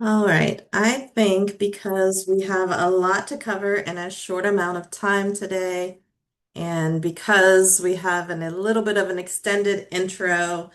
All right, I think because we have a lot to cover in a short amount of time today, and because we have a little bit of an extended intro,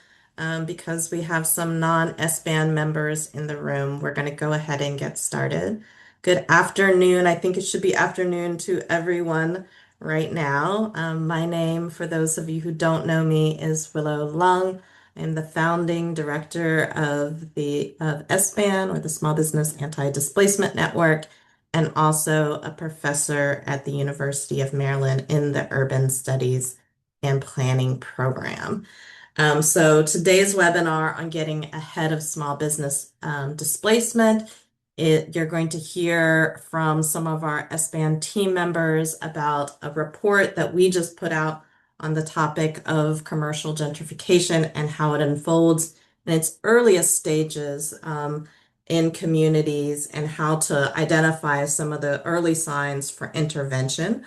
because we have some non-SBAN members in the room, we're going to go ahead and get started. Good afternoon. I think it should be afternoon to everyone right now. My name, for those of you who don't know me, is Willow Lung. I'm the founding director of the SBAN, or the Small Business Anti-Displacement Network, and also a professor at the University of Maryland in the Urban Studies and Planning program. So today's webinar on getting ahead of small business displacement, you're going to hear from some of our SBAN team members about a report that we just put out on the topic of commercial gentrification and how it unfolds in its earliest stages in communities, and how to identify some of the early signs for intervention.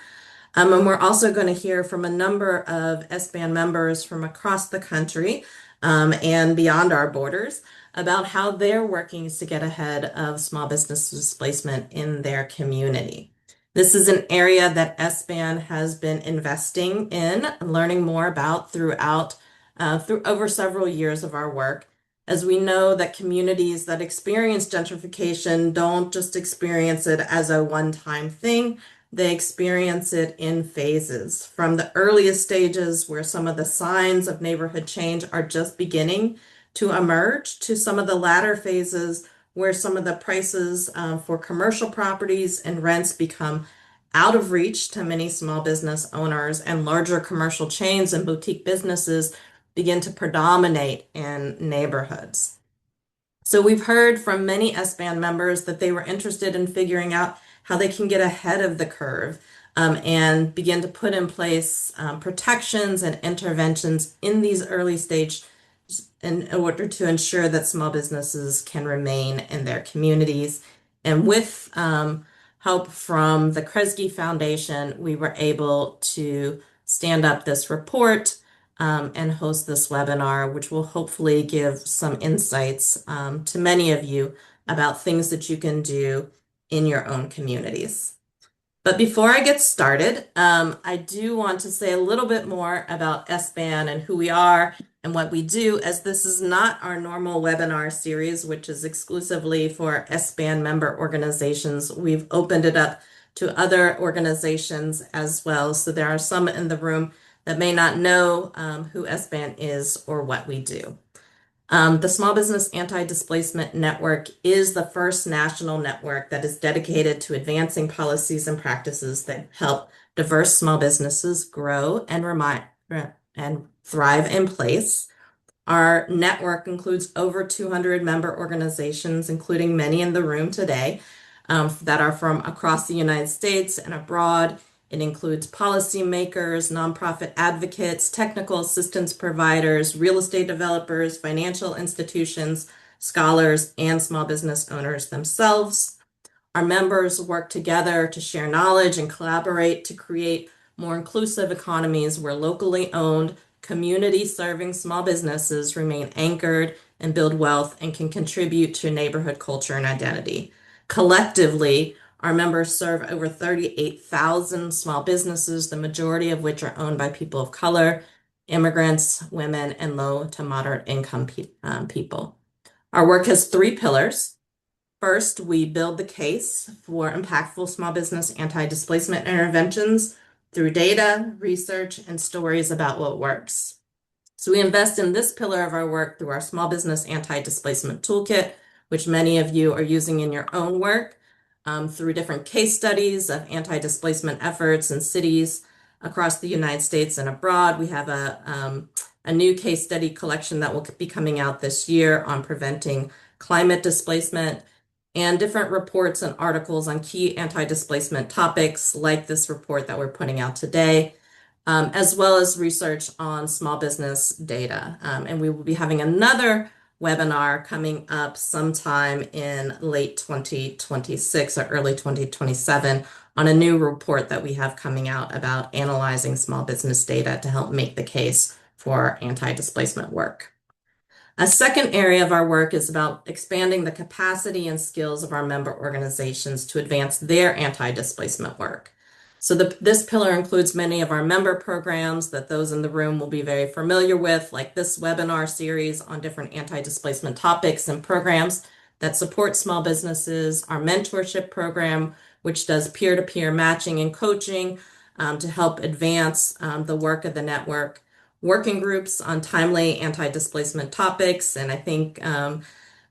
And we're also going to hear from a number of SBAN members from across the country and beyond our borders about how they're working to get ahead of small business displacement in their community. This is an area that SBAN has been investing in and learning more about through over several years of our work, as we know that communities that experience gentrification don't just experience it as a one-time thing. They experience it in phases, from the earliest stages where some of the signs of neighborhood change are just beginning to emerge, to some of the latter phases where some of the prices for commercial properties and rents become out of reach to many small business owners, and larger commercial chains and boutique businesses begin to predominate in neighborhoods. So we've heard from many SBAN members that they were interested in figuring out how they can get ahead of the curve and begin to put in place protections and interventions in these early stages in order to ensure that small businesses can remain in their communities. And with help from the Kresge Foundation, we were able to stand up this report and host this webinar, which will hopefully give some insights to many of you about things that you can do in your own communities. But before I get started, I do want to say a little bit more about SBAN and who we are and what we do, as this is not our normal webinar series, which is exclusively for SBAN member organizations. We've opened it up to other organizations as well. So there are some in the room that may not know who SBAN is or what we do. The Small Business Anti-Displacement Network is the first national network that is dedicated to advancing policies and practices that help diverse small businesses grow and thrive in place. Our network includes over 200 member organizations, including many in the room today, that are from across the United States and abroad. It includes policymakers, nonprofit advocates, technical assistance providers, real estate developers, financial institutions, scholars, and small business owners themselves. Our members work together to share knowledge and collaborate to create more inclusive economies where locally owned, community-serving small businesses remain anchored and build wealth and can contribute to neighborhood culture and identity. Collectively, our members serve over 38,000 small businesses, the majority of which are owned by people of color, immigrants, women, and low to moderate income people. Our work has three pillars. First, we build the case for impactful small business anti-displacement interventions through data, research, and stories about what works. So we invest in this pillar of our work through our Small Business Anti-Displacement Toolkit, which many of you are using in your own work, through different case studies of anti-displacement efforts in cities across the United States and abroad. We have a new case study collection that will be coming out this year on preventing climate displacement, and different reports and articles on key anti-displacement topics like this report that we're putting out today, as well as research on small business data. And we will be having another webinar coming up sometime in late 2026 or early 2027 on a new report that we have coming out about analyzing small business data to help make the case for anti-displacement work. A second area of our work is about expanding the capacity and skills of our member organizations to advance their anti-displacement work. So this pillar includes many of our member programs that those in the room will be very familiar with, like this webinar series on different anti-displacement topics and programs that support small businesses, our mentorship program, which does peer-to-peer matching and coaching to help advance the work of the network, working groups on timely anti-displacement topics. And I think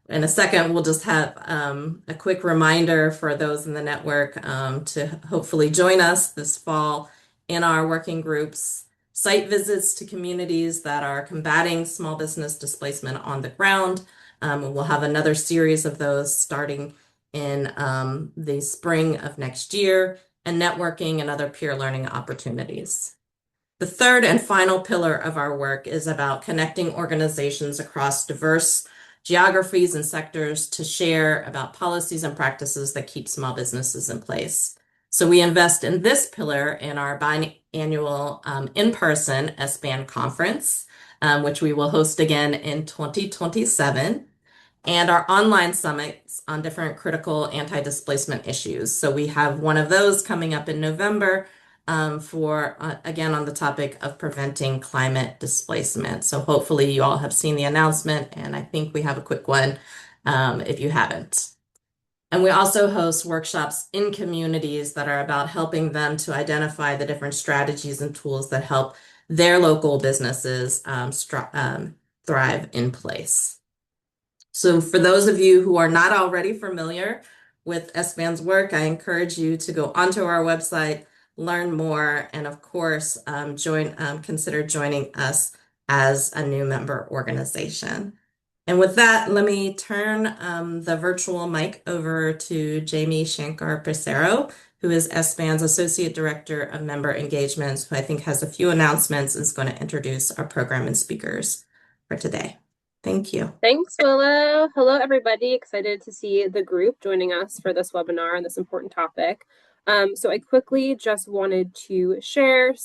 in a second, we'll just have a quick reminder for those in the network to hopefully join us this fall in our working groups, site visits to communities that are combating small business displacement on the ground. We'll have another series of those starting in the spring of next year, and networking and other peer learning opportunities. The third and final pillar of our work is about connecting organizations across diverse geographies and sectors to share about policies and practices that keep small businesses in place. So we invest in this pillar in our biannual in-person SBAN conference, which we will host again in 2027, and our online summits on different critical anti-displacement issues. So we have one of those coming up in November for, again, on the topic of preventing climate displacement. So hopefully you all have seen the announcement, and I think we have a quick one if you haven't. And we also host workshops in communities that are about helping them to identify the different strategies and tools that help their local businesses thrive in place. So for those of you who are not already familiar with SBAN's work, I encourage you to go onto our website, learn more, and of course, consider joining us as a new member organization. And with that, let me turn the virtual mic over to Jamie Shankar-Pesero, who is SBAN's Associate Director of Member Engagements, who I think has a few announcements and is going to introduce our program and speakers for today. Thank you. Thanks, Willow. Hello, everybody. Excited to see the group joining us for this webinar on this important topic. So I quickly just wanted to share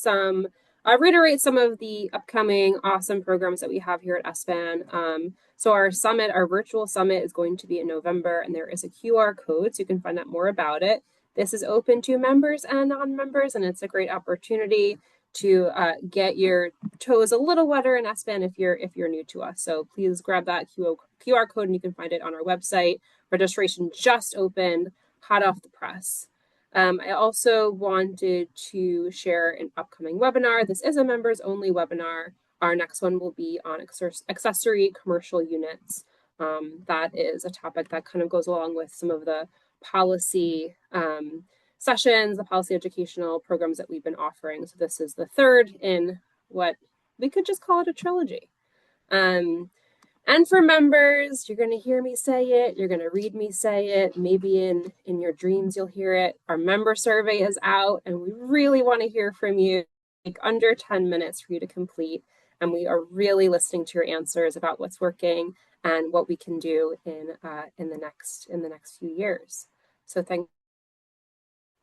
reiterate some of the upcoming awesome programs that we have here at SBAN. So our summit, our virtual summit is going to be in November, and there is a QR code, so you can find out more about it. This is open to members and non-members, and it's a great opportunity to get your toes a little wetter in SBAN if you're new to us. So please grab that QR code, and you can find it on our website. Registration just opened, hot off the press. I also wanted to share an upcoming webinar. This is a members only webinar. Our next one will be on accessory commercial units. That is a topic that kind of goes along with some of the policy sessions, the policy educational programs that we've been offering. So this is the third in what we could just call it a trilogy. And for members, you're going to hear me say it, you're going to read me say it, maybe in your dreams you'll hear it. Our member survey is out, and we really want to hear from you. Like under 10 minutes for you to complete, and we are really listening to your answers about what's working and what we can do in the next few years. So thank.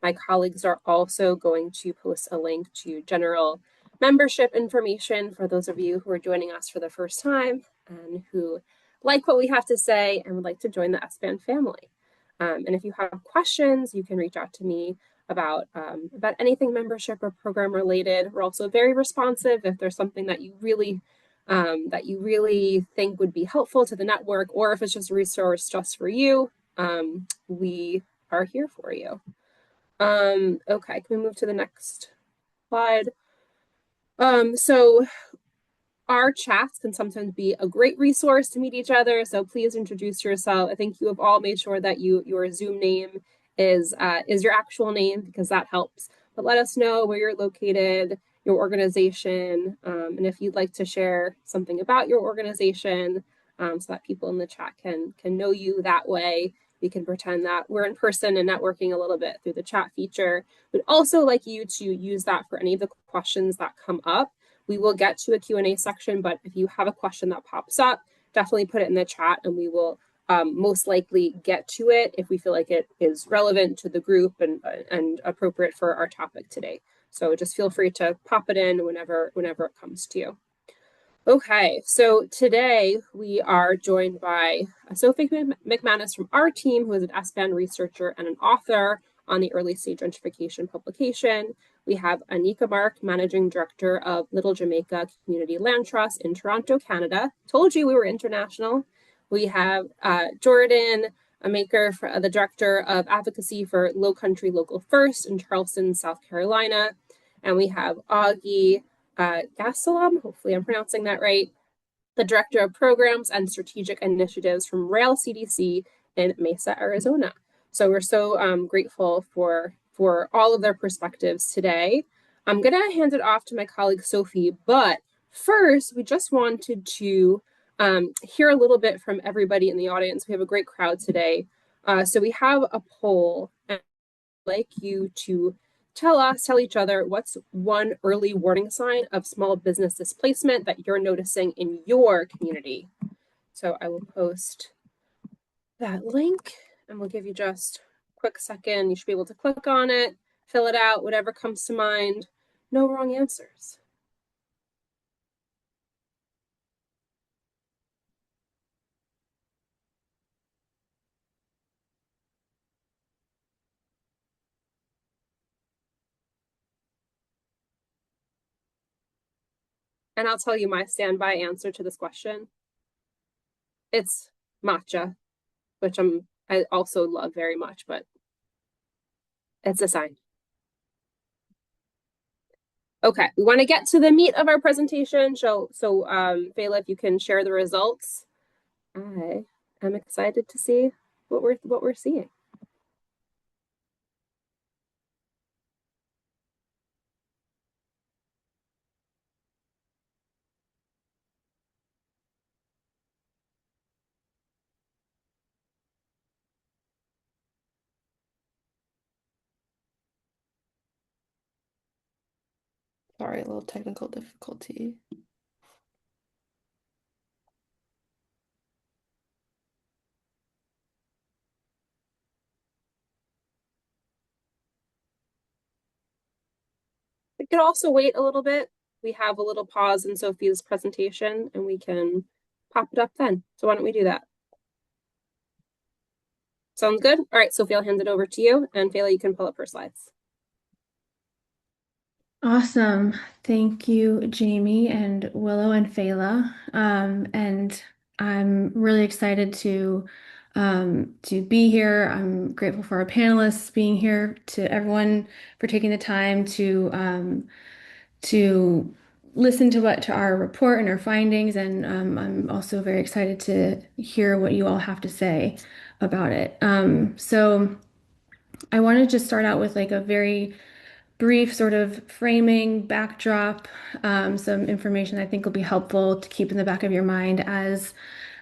My colleagues are also going to post a link to general membership information for those of you who are joining us for the first time and who like what we have to say and would like to join the SBAN family. And if you have questions, you can reach out to me about anything membership or program related. We're also very responsive if there's something that you really think would be helpful to the network, or if it's just a resource just for you, we are here for you. Okay, can we move to the next slide? So our chats can sometimes be a great resource to meet each other, so please introduce yourself. I think you have all made sure that your Zoom name is your actual name, because that helps. But let us know where you're located, your organization, and if you'd like to share something about your organization, so that people in the chat can know you that way. We can pretend that we're in person and networking a little bit through the chat feature. We'd also like you to use that for any of the questions that come up. We will get to a Q&A section, but if you have a question that pops up, definitely put it in the chat, and we will most likely get to it if we feel like it is relevant to the group and appropriate for our topic today. So just feel free to pop it in whenever it comes to you. Okay, so today we are joined by Sophie McManus from our team, who is an SBAN researcher and an author on the early stage gentrification publication. We have Anika Mark, managing director of Little Jamaica Community Land Trust in Toronto, Canada. Told you we were international. We have Jordan, a maker for the director of advocacy for Low Country Local First in Charleston, South Carolina. And we have Augie Gassalam, hopefully I'm pronouncing that right, the Director of Programs and Strategic Initiatives from Rail CDC in Mesa, Arizona. So we're so grateful for all of their perspectives today. I'm going to hand it off to my colleague Sophie, but first, we just wanted to hear a little bit from everybody in the audience. We have a great crowd today. So we have a poll, and I'd like you to tell each other what's one early warning sign of small business displacement that you're noticing in your community. So I will post that link and we'll give you just a quick second. You should be able to click on it, fill it out, whatever comes to mind. No wrong answers. And I'll tell you my standby answer to this question. It's matcha, which I also love very much, but it's a sign. Okay, we want to get to the meat of our presentation. So, Fela, if you can share the results, I am excited to see what we're seeing. Sorry, a little technical difficulty. We could also wait a little bit. We have a little pause in Sophia's presentation, and we can pop it up then. So why don't we do that? Sounds good? All right, Sophia, I'll hand it over to you, and Fela, you can pull up her slides. Awesome. Thank you, Jamie and Willow and Fela. And I'm really excited to be here. I'm grateful for our panelists being here, to everyone for taking the time to listen to our report and our findings. And I'm also very excited to hear what you all have to say about it. So I want to just start out with like a very brief sort of framing backdrop, some information I think will be helpful to keep in the back of your mind as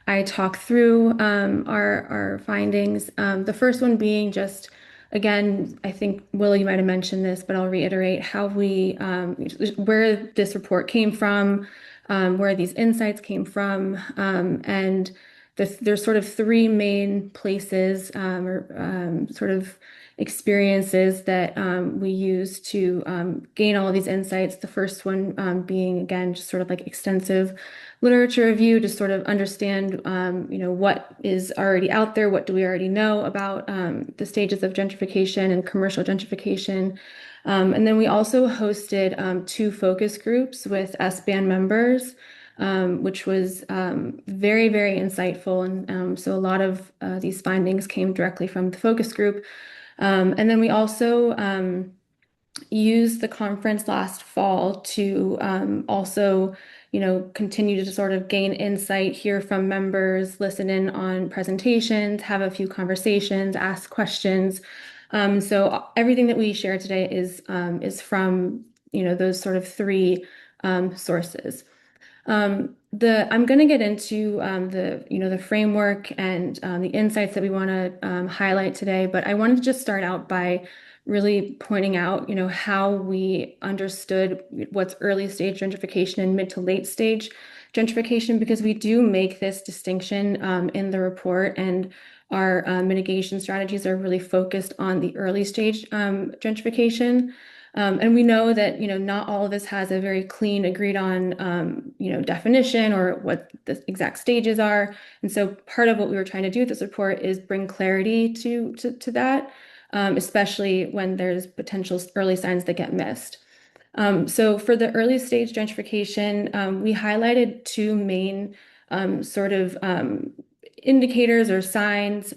I talk through our findings. The first one being just, again, I think, Will, you might have mentioned this, but I'll reiterate how where this report came from, where these insights came from, and there's sort of three main places or sort of experiences that we use to gain all of these insights. The first one being, again, just sort of like extensive literature review to sort of understand, what is already out there, what do we already know about the stages of gentrification and commercial gentrification. And then we also hosted two focus groups with SBAN members, which was very, very insightful. And so a lot of these findings came directly from the focus group. And then we also used the conference last fall to also, continue to sort of gain insight, hear from members, listen in on presentations, have a few conversations, ask questions. So everything that we share today is from, those sort of three sources. I'm going to get into the framework and the insights that we want to highlight today, but I wanted to just start out by really pointing out, how we understood what's early stage gentrification and mid to late stage gentrification, because we do make this distinction in the report, and our mitigation strategies are really focused on the early stage gentrification. And we know that, not all of this has a very clean, agreed on, definition or what the exact stages are. And so part of what we were trying to do with this report is bring clarity to that, especially when there's potential early signs that get missed. So for the early stage gentrification, we highlighted two main sort of indicators or signs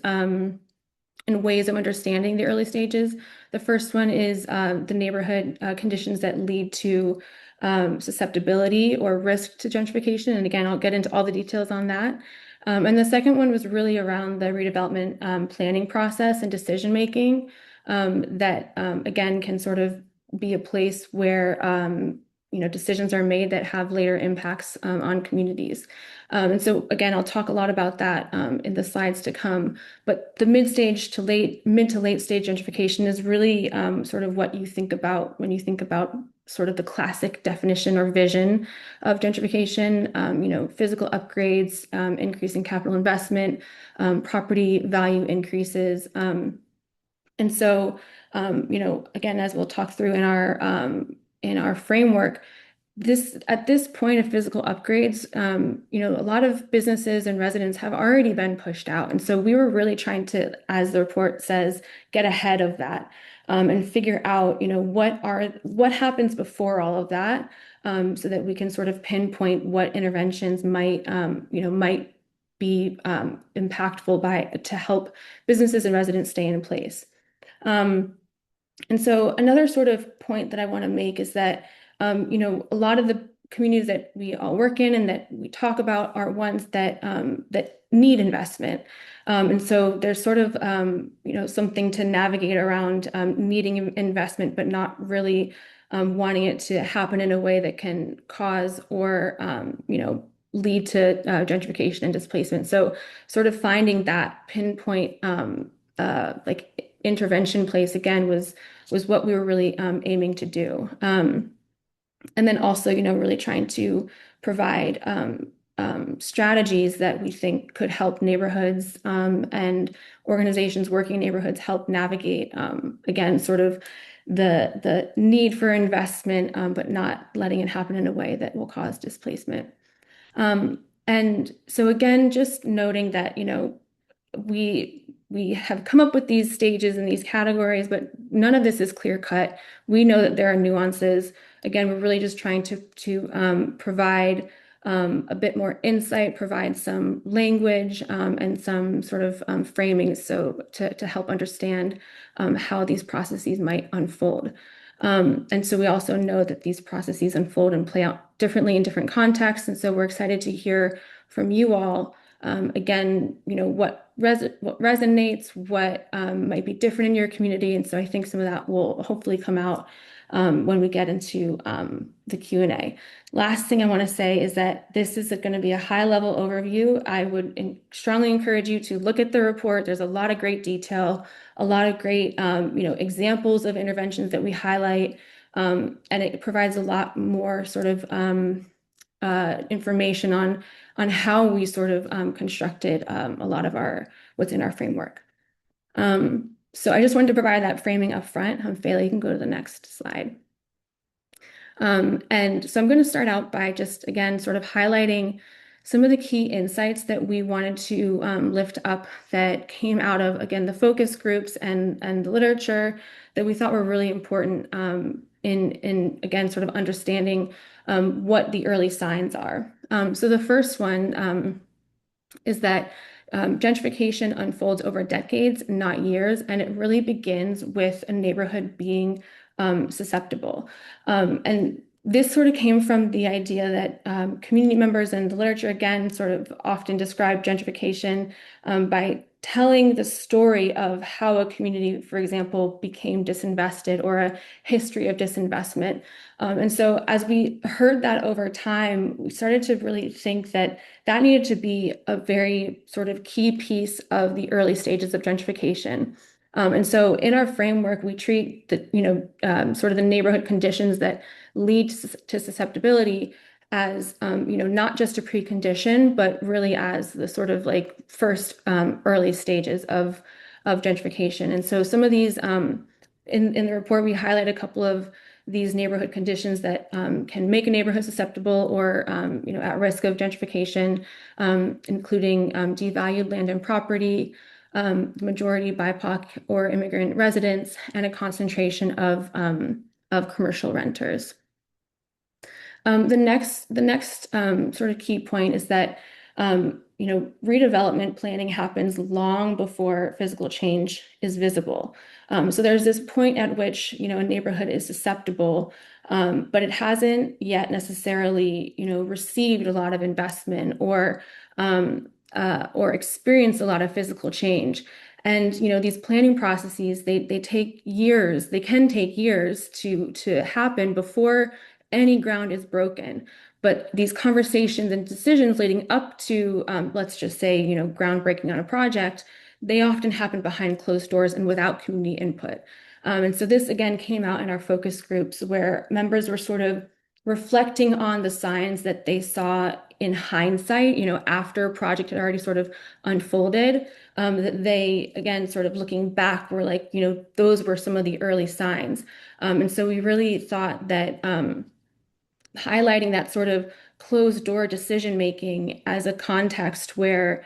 and ways of understanding the early stages. The first one is the neighborhood conditions that lead to susceptibility or risk to gentrification. And again, I'll get into all the details on that. And the second one was really around the redevelopment planning process and decision making that, again, can sort of be a place where decisions are made that have later impacts on communities. And so again, I'll talk a lot about that in the slides to come. But the mid to late stage gentrification is really sort of what you think about when you think about sort of the classic definition or vision of gentrification. Physical upgrades, increasing capital investment, property value increases. And so, again, as we'll talk through in our framework, at this point of physical upgrades, a lot of businesses and residents have already been pushed out. And so we were really trying to, as the report says, get ahead of that and figure out, what happens before all of that, so that we can sort of pinpoint what interventions might be impactful to help businesses and residents stay in place. Um, and so another sort of point that I want to make is that, a lot of the communities that we all work in and that we talk about are ones that need investment. And so there's sort of, something to navigate around needing investment, but not really wanting it to happen in a way that can cause or, lead to gentrification and displacement. So sort of finding that pinpoint like intervention place again was what we were really aiming to do. And then also, really trying to provide strategies that we think could help neighborhoods and organizations working in neighborhoods help navigate, again, sort of the need for investment, but not letting it happen in a way that will cause displacement. And so again, just noting that, we have come up with these stages and these categories, but none of this is clear cut. We know that there are nuances. Again, we're really just trying to provide a bit more insight, provide some language and some sort of framing, so to help understand how these processes might unfold. And so we also know that these processes unfold and play out differently in different contexts. And so we're excited to hear from you all. Again, what resonates, what might be different in your community. And so I think some of that will hopefully come out when we get into the Q&A. Last thing I want to say is that this is going to be a high-level overview. I would strongly encourage you to look at the report. There's a lot of great detail, a lot of great examples of interventions that we highlight, and it provides a lot more sort of information on how we sort of constructed a lot of what's in our framework. So I just wanted to provide that framing up front. Fela, you can go to the next slide. And so I'm going to start out by just, again, sort of highlighting some of the key insights that we wanted to lift up that came out of, again, the focus groups and the literature that we thought were really important in again, sort of understanding what the early signs are. So the first one is that gentrification unfolds over decades, not years, and it really begins with a neighborhood being susceptible. And this sort of came from the idea that community members and the literature, again, sort of often describe gentrification by telling the story of how a community, for example, became disinvested or a history of disinvestment. And so as we heard that over time, we started to really think that that needed to be a very sort of key piece of the early stages of gentrification. And so in our framework, we treat the, sort of the neighborhood conditions that lead to susceptibility as, not just a precondition, but really as the sort of like first early stages of gentrification. And so some of these, in the report, we highlight a couple of these neighborhood conditions that can make a neighborhood susceptible or at risk of gentrification, including devalued land and property, majority BIPOC or immigrant residents, and a concentration of commercial renters. The next sort of key point is that redevelopment planning happens long before physical change is visible. So there's this point at which a neighborhood is susceptible, but it hasn't yet necessarily received a lot of investment or experienced a lot of physical change. And these planning processes they take years. They can take years to happen before any ground is broken. But these conversations and decisions leading up to, let's just say, groundbreaking on a project, they often happen behind closed doors and without community input. And so this again came out in our focus groups where members were sort of reflecting on the signs that they saw in hindsight, after a project had already sort of unfolded, that they, again, sort of looking back, were like, those were some of the early signs. And so we really thought that highlighting that sort of closed door decision making as a context where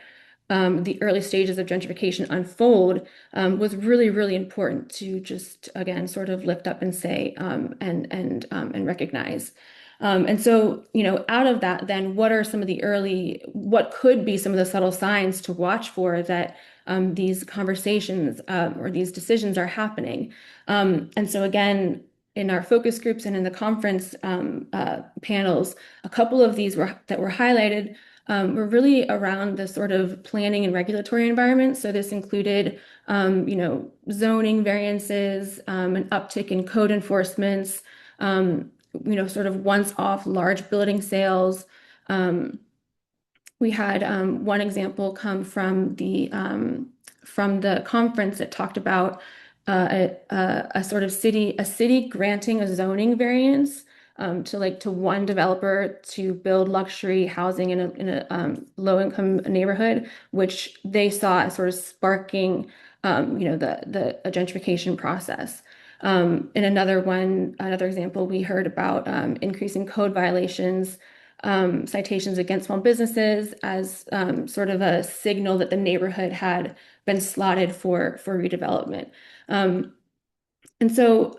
the early stages of gentrification unfold was really, really important to just again sort of lift up and say and recognize. And so, out of that, then what are some of the what could be some of the subtle signs to watch for that these conversations or these decisions are happening? And so again, in our focus groups and in the conference panels, a couple of these that were highlighted were really around the sort of planning and regulatory environment. So this included, zoning variances, an uptick in code enforcements, sort of once-off large building sales. We had one example come from the conference that talked about a sort of a city granting a zoning variance to one developer to build luxury housing in a low-income neighborhood, which they saw as sort of sparking the a gentrification process. In another example, we heard about increasing code violations, citations against small businesses as sort of a signal that the neighborhood had been slotted for redevelopment. And so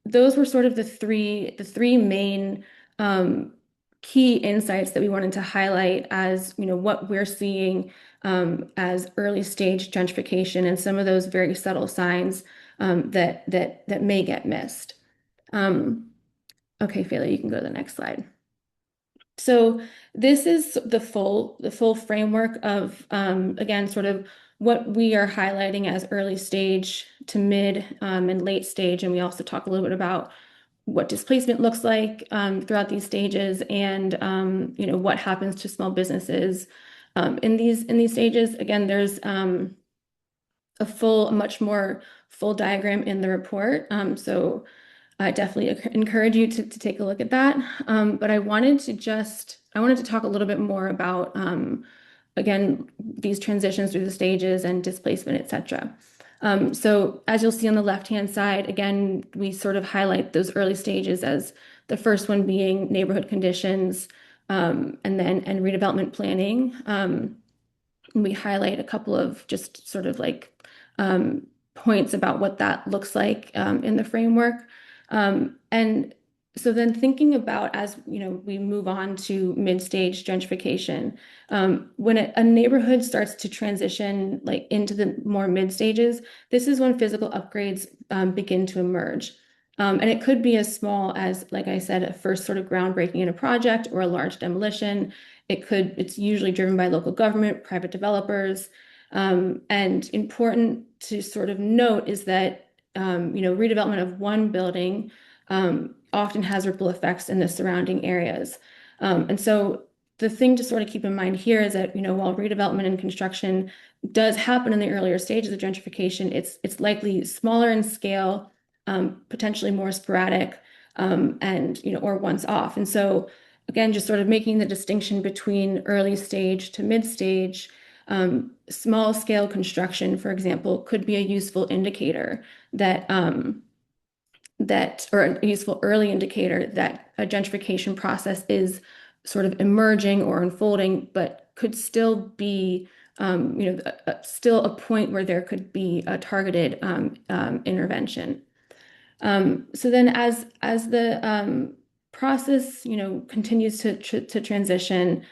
those were sort of the three main key insights that we wanted to highlight as what we're seeing as early stage gentrification and some of those very subtle signs that may get missed. Okay, Fela, you can go to the next slide. So this is the full framework of again sort of what we are highlighting as early stage to mid and late stage, and we also talk a little bit about what displacement looks like throughout these stages, and what happens to small businesses in these stages. Again, there's a much more full diagram in the report. So I definitely encourage you to take a look at that. But I wanted to talk a little bit more about, again, these transitions through the stages and displacement, et cetera. So as you'll see on the left-hand side, again, we sort of highlight those early stages as the first one being neighborhood conditions, and redevelopment planning. We highlight a couple of just sort of like points about what that looks like in the framework. And so then thinking about as we move on to mid-stage gentrification, when a neighborhood starts to transition like into the more mid stages, this is when physical upgrades begin to emerge. And it could be as small as, like I said, a first sort of groundbreaking in a project or a large demolition. It's usually driven by local government, private developers. And important to sort of note is that, redevelopment of one building often has ripple effects in the surrounding areas. And so the thing to sort of keep in mind here is that, while redevelopment and construction does happen in the earlier stages of gentrification, it's likely smaller in scale, potentially more sporadic, and, or once off. And so again, just sort of making the distinction between early stage to mid stage. Small scale construction, for example, could be a useful indicator that or a useful early indicator that a gentrification process is sort of emerging or unfolding, but could still be, still a point where there could be a targeted intervention. So then as the process, continues to transition,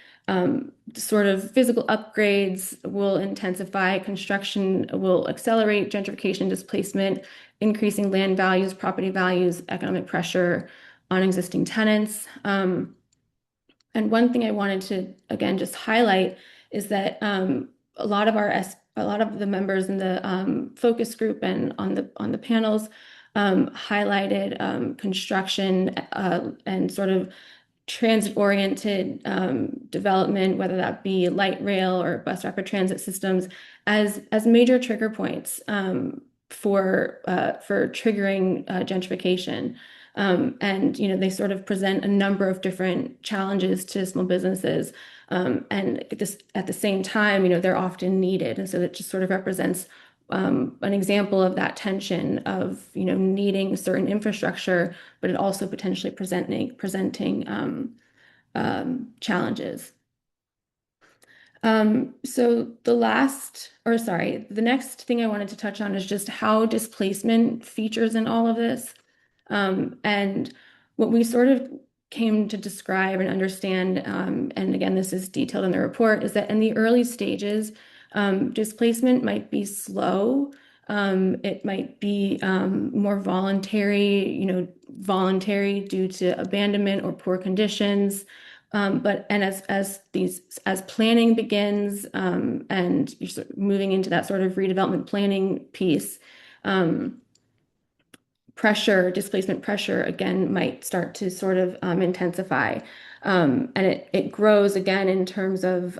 sort of physical upgrades will intensify, construction will accelerate gentrification displacement, increasing land values, property values, economic pressure on existing tenants. And one thing I wanted to again just highlight is that a lot of the members in the focus group and on the panels highlighted construction and sort of transit-oriented development, whether that be light rail or bus rapid transit systems, as major trigger points for triggering gentrification. And they sort of present a number of different challenges to small businesses. And at the same time, they're often needed. And so that just sort of represents an example of that tension of, needing certain infrastructure, but it also potentially presenting challenges. So the next thing I wanted to touch on is just how displacement features in all of this. And what we sort of came to describe and understand, and again, this is detailed in the report, is that in the early stages, displacement might be slow. It might be more voluntary due to abandonment or poor conditions. As planning begins, and you're moving into that sort of redevelopment planning piece, displacement pressure again might start to sort of intensify. And it grows again in terms of,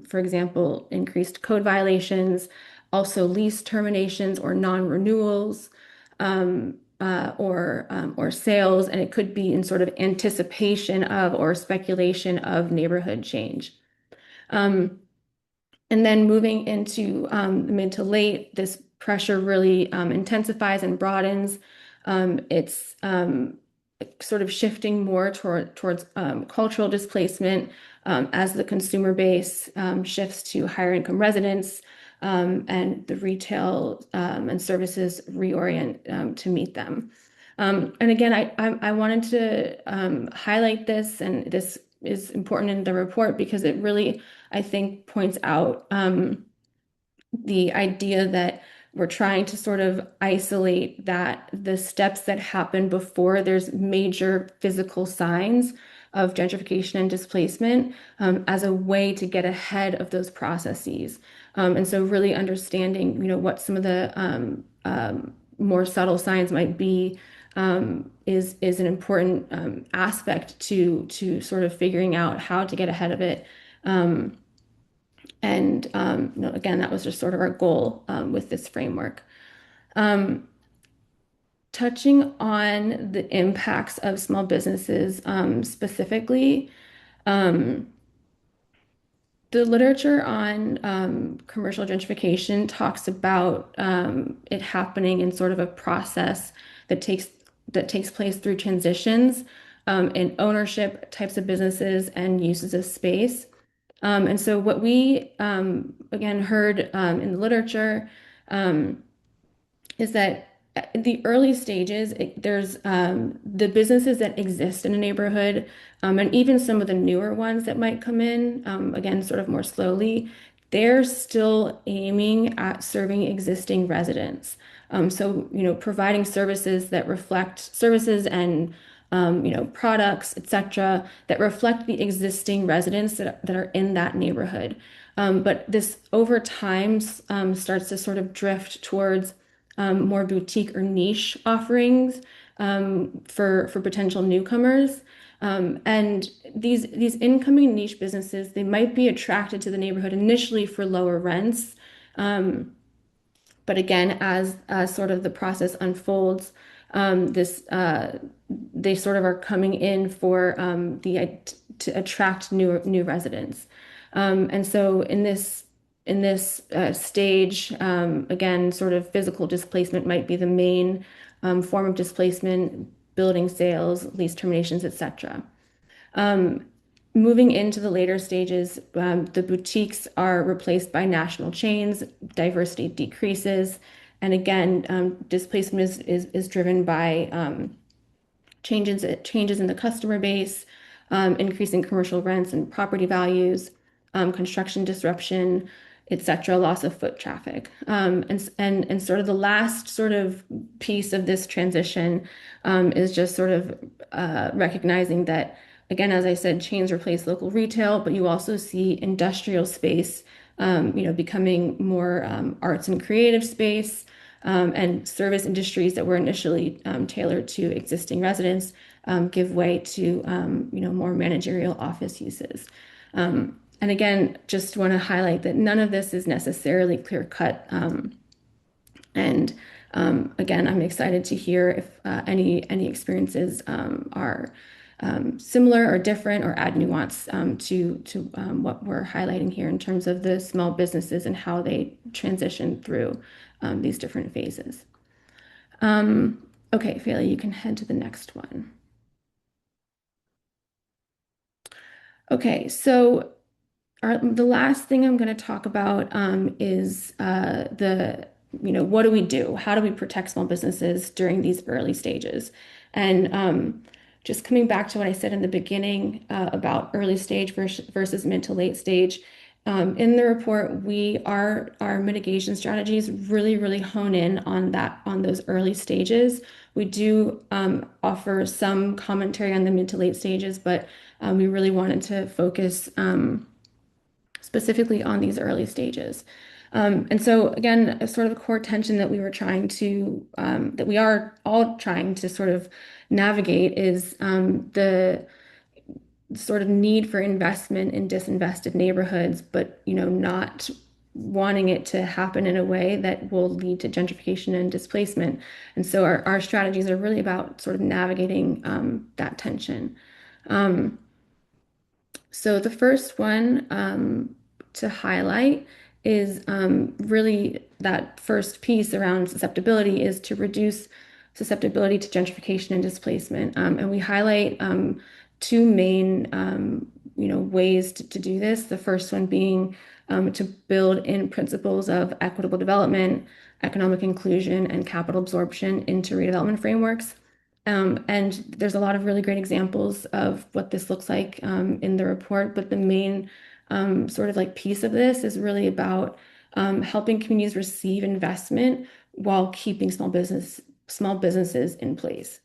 for example, increased code violations, also lease terminations or non-renewals, or sales, and it could be in sort of anticipation of or speculation of neighborhood change. And then moving into mid to late, this pressure really intensifies and broadens. It's sort of shifting more towards cultural displacement as the consumer base shifts to higher income residents, and the retail and services reorient to meet them. And again, I wanted to highlight this, and this is important in the report because it really, I think, points out the idea that we're trying to sort of isolate that the steps that happen before there's major physical signs of gentrification and displacement as a way to get ahead of those processes. And so really understanding, what some of the more subtle signs might be is an important aspect to sort of figuring out how to get ahead of it. And again, that was just sort of our goal with this framework. Touching on the impacts of small businesses specifically, um, the literature on commercial gentrification talks about it happening in sort of a process that takes place through transitions in ownership types of businesses and uses of space. And so what we again heard in the literature is that in the early stages, there's the businesses that exist in a neighborhood, and even some of the newer ones that might come in, again, sort of more slowly, they're still aiming at serving existing residents. So, providing services that reflect services and products, etc., that reflect the existing residents that are in that neighborhood. But this over time starts to sort of drift towards more boutique or niche offerings for potential newcomers. And these incoming niche businesses, they might be attracted to the neighborhood initially for lower rents. But again, as sort of the process unfolds, this they sort of are coming in for to attract new residents. And so in this stage, again, sort of physical displacement might be the main form of displacement, building sales, lease terminations, etc. Um, Moving into the later stages, the boutiques are replaced by national chains, diversity decreases, and again, displacement is driven by changes in the customer base, increasing commercial rents and property values, construction disruption, etc., loss of foot traffic. And sort of the last sort of piece of this transition is just sort of recognizing that, again, as I said, chains replace local retail, but you also see industrial space, becoming more arts and creative space, and service industries that were initially tailored to existing residents give way to more managerial office uses. And again, just want to highlight that none of this is necessarily clear cut. And again, I'm excited to hear if any experiences are similar or different or add nuance to what we're highlighting here in terms of the small businesses and how they transition through these different phases. Okay, Fayla, you can head to the next one. Okay, so the last thing I'm going to talk about is what do we do? How do we protect small businesses during these early stages? And just coming back to what I said in the beginning about early stage versus mid to late stage, in the report, our mitigation strategies really hone in on those early stages. We do offer some commentary on the mid to late stages, but we really wanted to focus specifically on these early stages. And so again, a sort of a core tension that that we are all trying to sort of navigate is the sort of need for investment in disinvested neighborhoods, but not wanting it to happen in a way that will lead to gentrification and displacement. And so our strategies are really about sort of navigating that tension. Um, so the first one to highlight is really that first piece around susceptibility is to reduce susceptibility to gentrification and displacement. And we highlight two main ways to do this. The first one being to build in principles of equitable development, economic inclusion, and capital absorption into redevelopment frameworks. And there's a lot of really great examples of what this looks like in the report, but the main sort of like piece of this is really about helping communities receive investment while keeping small businesses in place.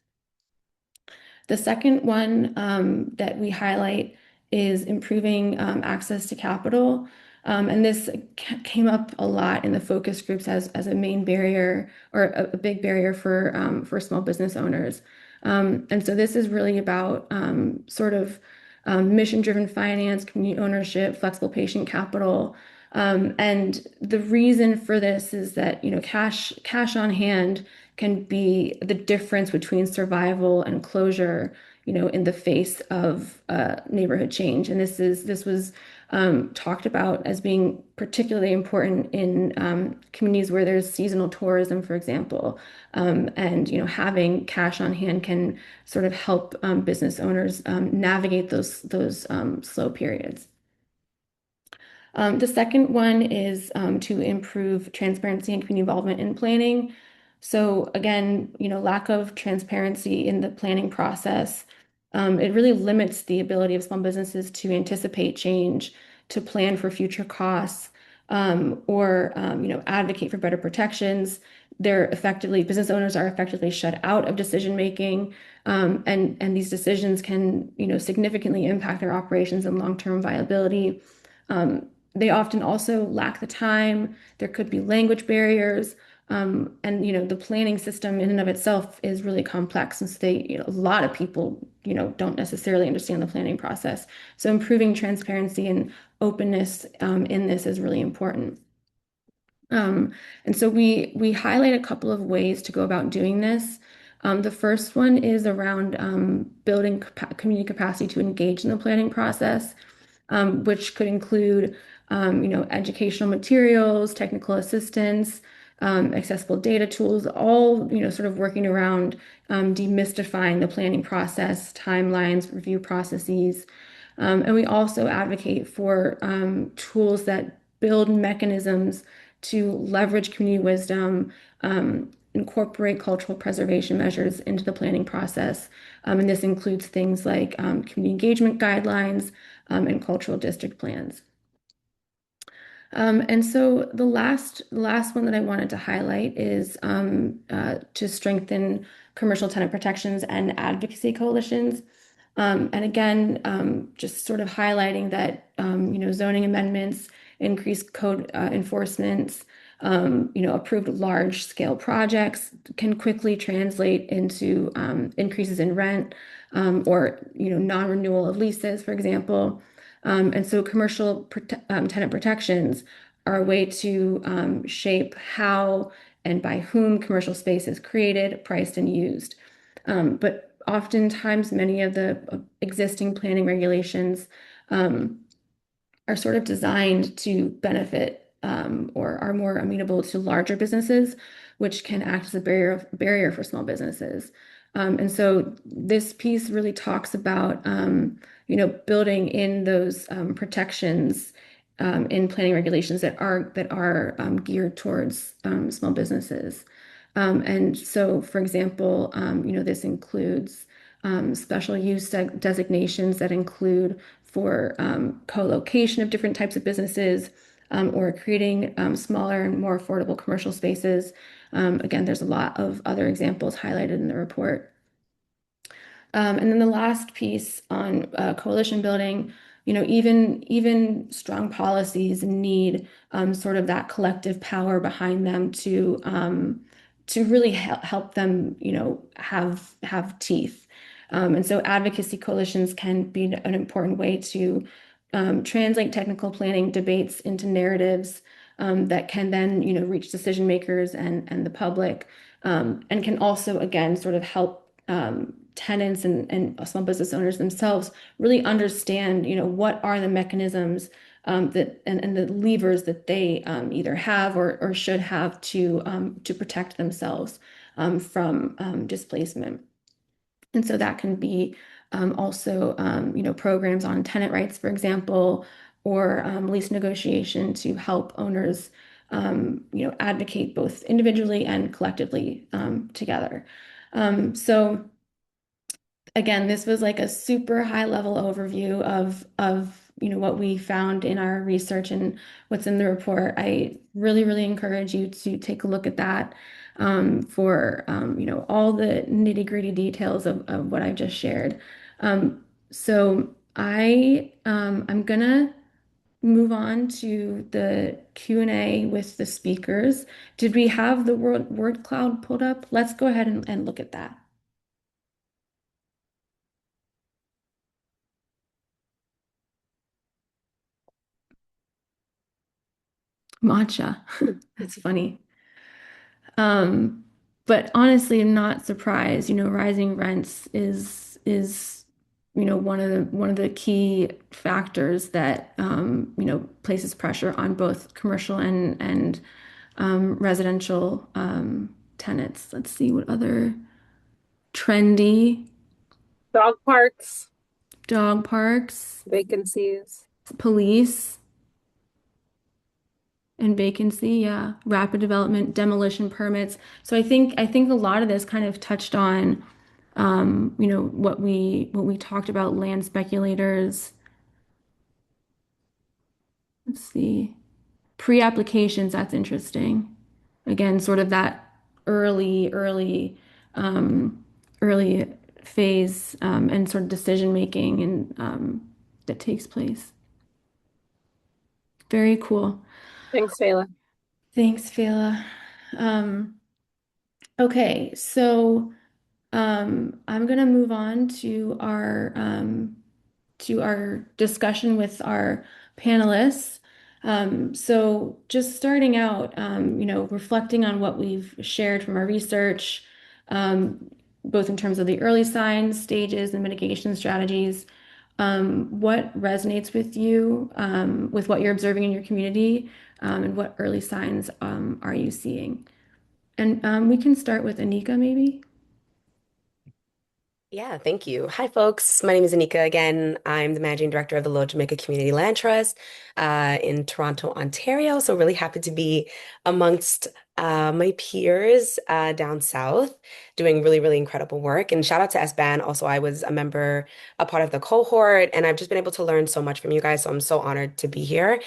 The second one that we highlight is improving access to capital. And this came up a lot in the focus groups as a main barrier or a big barrier for small business owners. And so this is really about sort of mission-driven finance, community ownership, flexible patient capital. And the reason for this is that, cash on hand can be the difference between survival and closure, in the face of neighborhood change. And this was talked about as being particularly important in communities where there's seasonal tourism, for example. And having cash on hand can sort of help business owners navigate those slow periods. The second one is to improve transparency and community involvement in planning. So again, lack of transparency in the planning process, it really limits the ability of small businesses to anticipate change, to plan for future costs, or advocate for better protections. Business owners are effectively shut out of decision making, and these decisions can, significantly impact their operations and long-term viability. They often also lack the time. There could be language barriers. And the planning system in and of itself is really complex, since a lot of people don't necessarily understand the planning process. So improving transparency and openness in this is really important. And so we highlight a couple of ways to go about doing this. The first one is around building community capacity to engage in the planning process, which could include educational materials, technical assistance, accessible data tools, all, sort of working around demystifying the planning process, timelines, review processes. And we also advocate for tools that build mechanisms to leverage community wisdom, incorporate cultural preservation measures into the planning process. And this includes things like community engagement guidelines and cultural district plans. And so the last one that I wanted to highlight is to strengthen commercial tenant protections and advocacy coalitions. And again, just sort of highlighting that zoning amendments, increased code enforcements, approved large-scale projects can quickly translate into increases in rent or non-renewal of leases, for example. And so tenant protections are a way to shape how and by whom commercial space is created, priced, and used. But oftentimes, many of the existing planning regulations um, are sort of designed to benefit or are more amenable to larger businesses, which can act as a barrier for small businesses. And so this piece really talks about, building in those protections in planning regulations that are geared towards small businesses. And so, for example, this includes special use designations that include for co-location of different types of businesses or creating smaller and more affordable commercial spaces. Again, there's a lot of other examples highlighted in the report. And then the last piece on coalition building, even strong policies need sort of that collective power behind them to really help them, have teeth. And so advocacy coalitions can be an important way to translate technical planning debates into narratives that can then, reach decision makers and the public, and can also, again, sort of help tenants and small business owners themselves really understand, what are the mechanisms and the levers that they either have or should have to protect themselves from displacement. And so that can be also, programs on tenant rights, for example, or lease negotiation to help owners, advocate both individually and collectively together. So again, this was like a super high level overview of what we found in our research and what's in the report. I really, really encourage you to take a look at that for all the nitty-gritty details of what I just shared. So I'm gonna move on to the Q&A with the speakers. Did we have the word cloud pulled up? Let's go ahead and look at that. Matcha. That's funny. Um, but honestly, I'm not surprised. Rising rents is one of the key factors that places pressure on both commercial and residential tenants. Let's see what other trendy Dog parks, dog parks, vacancies. police. And vacancy, yeah, rapid development, demolition permits. So I think a lot of this kind of touched on, what we talked about, land speculators. Let's see, pre-applications. That's interesting. Again, sort of that um, early phase and sort of decision making and that takes place. Very cool. Thanks, Fela. Thanks, Fela. Um, okay, so. I'm gonna move on to our discussion with our panelists. So just starting out, reflecting on what we've shared from our research, um, both in terms of the early signs, stages, and mitigation strategies. What resonates with you, with what you're observing in your community? and what early signs are you seeing? And we can start with Anika, maybe. Yeah, thank you. Hi, folks. My name is Anika again. I'm the managing director of the Lower Jamaica Community Land Trust in Toronto, Ontario. So really happy to be amongst my peers down south doing really, really incredible work. And shout out to SBAN. Also, I was a member, a part of the cohort, and I've just been able to learn so much from you guys. So I'm so honored to be here.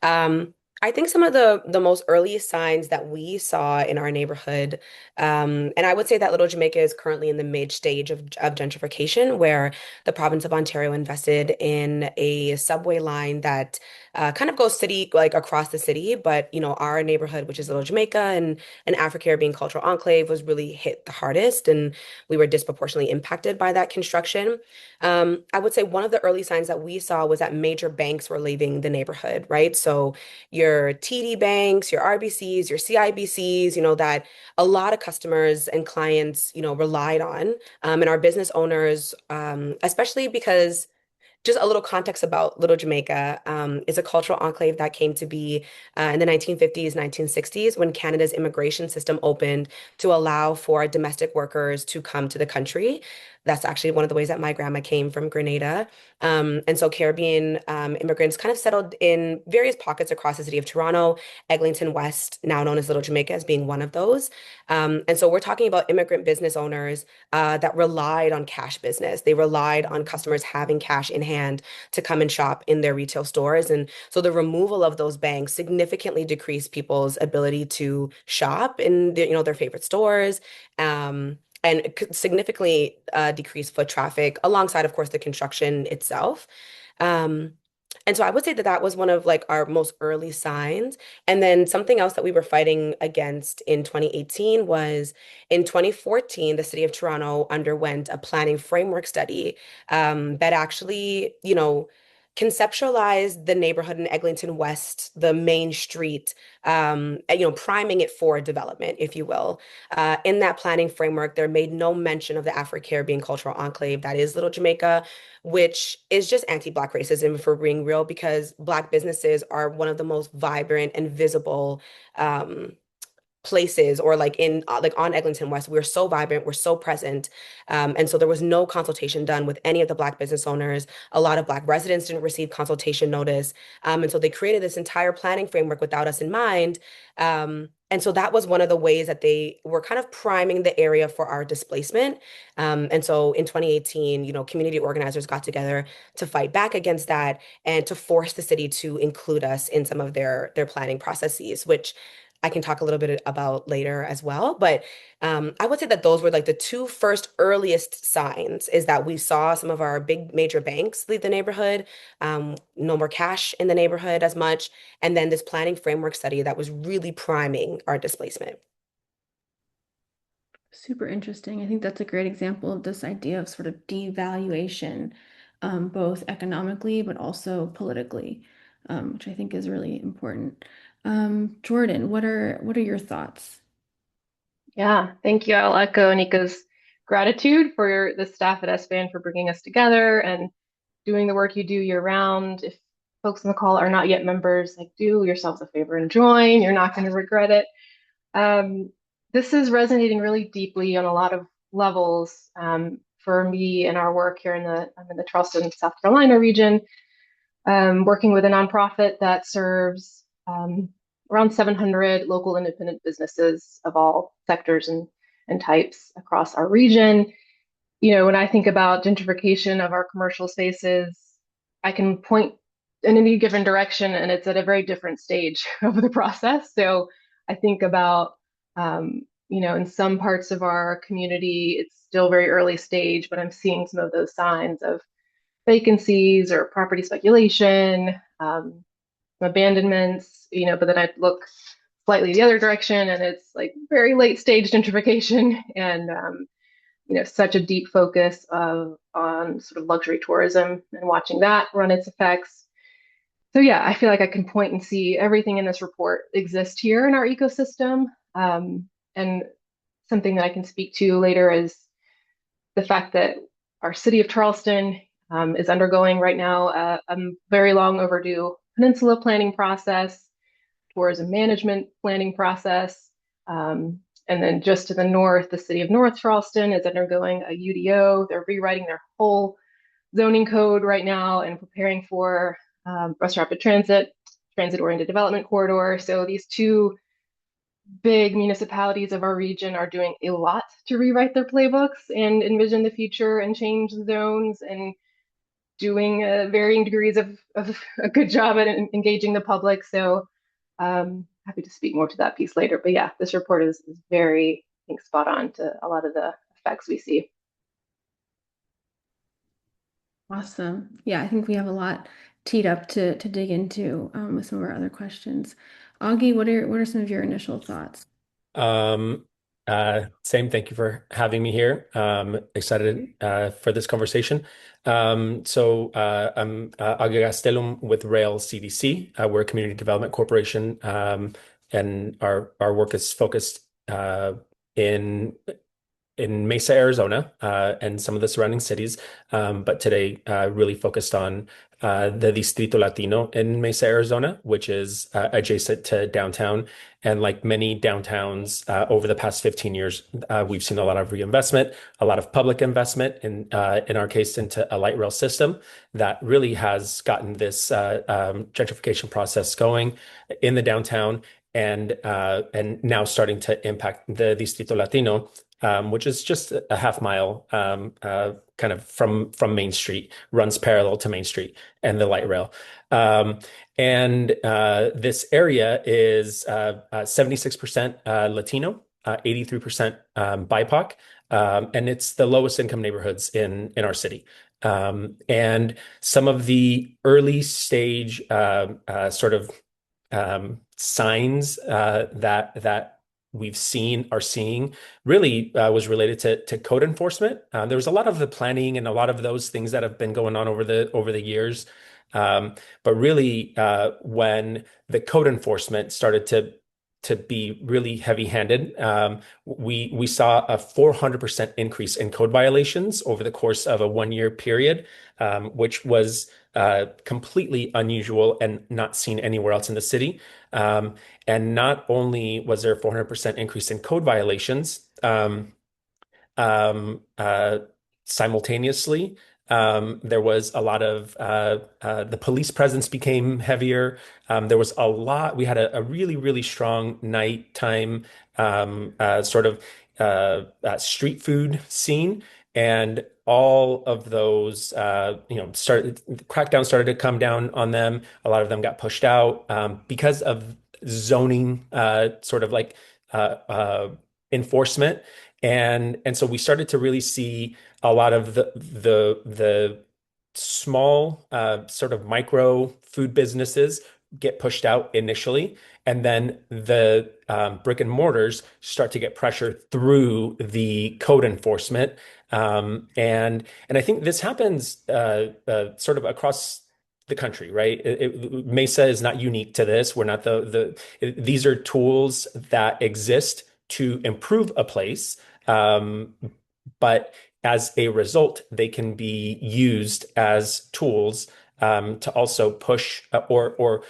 Um, I think some of the most earliest signs that we saw in our neighborhood and I would say that Little Jamaica is currently in the mid stage of gentrification, where the province of Ontario invested in a subway line that kind of goes city, like across the city. But, our neighborhood, which is Little Jamaica and an Afro-Caribbean cultural enclave, was really hit the hardest. And we were disproportionately impacted by that construction. I would say one of the early signs that we saw was that major banks were leaving the neighborhood, right? So your TD banks, your RBCs, your CIBCs, that a lot of customers and clients, relied on, and our business owners, especially because just a little context about Little Jamaica is a cultural enclave that came to be in the 1950s, 1960s, when Canada's immigration system opened to allow for domestic workers to come to the country. That's actually one of the ways that my grandma came from Grenada. And so Caribbean immigrants kind of settled in various pockets across the city of Toronto, Eglinton West, now known as Little Jamaica, as being one of those. And so we're talking about immigrant business owners that relied on cash business. They relied on customers having cash in hand to come and shop in their retail stores. And so the removal of those banks significantly decreased people's ability to shop in their favorite stores. And it could significantly decrease foot traffic alongside, of course, the construction itself. Um, and so I would say that that was one of like our most early signs. And then something else that we were fighting against in 2018 was in 2014, the city of Toronto underwent a planning framework study that actually, conceptualized the neighborhood in Eglinton West, the main street, and, priming it for development, if you will. In that planning framework, there made no mention of the Afro-Caribbean cultural enclave that is Little Jamaica, which is just anti-Black racism, if we're being real, because Black businesses are one of the most vibrant and visible places, or like in like on Eglinton West. We're so vibrant, we're so present. And so there was no consultation done with any of the Black business owners. A lot of Black residents didn't receive consultation notice. And so they created this entire planning framework without us in mind. And so that was one of the ways that they were kind of priming the area for our displacement. And so in 2018, community organizers got together to fight back against that and to force the city to include us in some of their planning processes, which I can talk a little bit about later as well. But I would say that those were like the two first earliest signs, is that we saw some of our big major banks leave the neighborhood, no more cash in the neighborhood as much, and then this planning framework study that was really priming our displacement. Super interesting. I think that's a great example of this idea of sort of devaluation, both economically but also politically, which I think is really important. Jordan, what are your thoughts? Yeah, thank you. I'll echo Nika's gratitude for the staff at SBAN for bringing us together and doing the work you do year round. If folks on the call are not yet members, like do yourselves a favor and join. You're not going to regret it. Um, this is resonating really deeply on a lot of levels for me and our work here I'm in the Charleston, South Carolina region, working with a nonprofit that serves around 700 local independent businesses of all sectors and types across our region. When I think about gentrification of our commercial spaces, I can point in any given direction, and it's at a very different stage of the process. So I think about, in some parts of our community, it's still very early stage, but I'm seeing some of those signs of vacancies or property speculation, abandonments, but then I look slightly the other direction and it's like very late stage gentrification and, such a deep focus on sort of luxury tourism and watching that run its effects. So yeah, I feel like I can point and see everything in this report exist here in our ecosystem. And something that I can speak to later is the fact that our city of Charleston is undergoing right now a very long overdue peninsula planning process, tourism management planning process. And then just to the north, the city of North Charleston is undergoing a UDO. They're rewriting their whole zoning code right now and preparing for bus rapid transit, transit-oriented development corridor. So these two big municipalities of our region are doing a lot to rewrite their playbooks and envision the future and change the zones and doing varying degrees of a good job at engaging the public. So happy to speak more to that piece later. But yeah, this report is very, I think, spot on to a lot of the effects we see. Awesome. Yeah, I think we have a lot teed up to dig into with some of our other questions. Augie, what are some of your initial thoughts? Um, Same, thank you for having me here. Excited for this conversation. I'm Aga Gastelum with Rail CDC. We're a community development corporation, and our work is focused in Mesa, Arizona, and some of the surrounding cities. But today, really focused on the Distrito Latino in Mesa, Arizona, which is adjacent to downtown. And like many downtowns over the past 15 years, we've seen a lot of reinvestment, a lot of public investment, in our case, into a light rail system that really has gotten this gentrification process going in the downtown. And now starting to impact the Distrito Latino, which is just a half mile kind of from Main Street, runs parallel to Main Street and the light rail. And this area is 76% Latino, 83% BIPOC, and it's the lowest income neighborhoods in our city. And some of the early stage sort of signs that we've are seeing really was related to code enforcement. There was a lot of the planning and a lot of those things that have been going on over the years. But really, when the code enforcement started to be really heavy-handed, we saw a 400% increase in code violations over the course of a 1 year period, which was completely unusual and not seen anywhere else in the city. And not only was there a 400% increase in code violations, um, uh, simultaneously, there was a lot of the police presence became heavier. There was a lot. We had a really, really strong nighttime sort of street food scene, and all of those, started crackdown started to come down on them. A lot of them got pushed out because of zoning, sort of like enforcement. And so we started to really see a lot of the small sort of micro food businesses get pushed out initially, and then the brick and mortars start to get pressure through the code enforcement. And I think this happens sort of across the country, right? Mesa is not unique to this. We're not these are tools that exist to improve a place. But as a result, they can be used as tools to also push or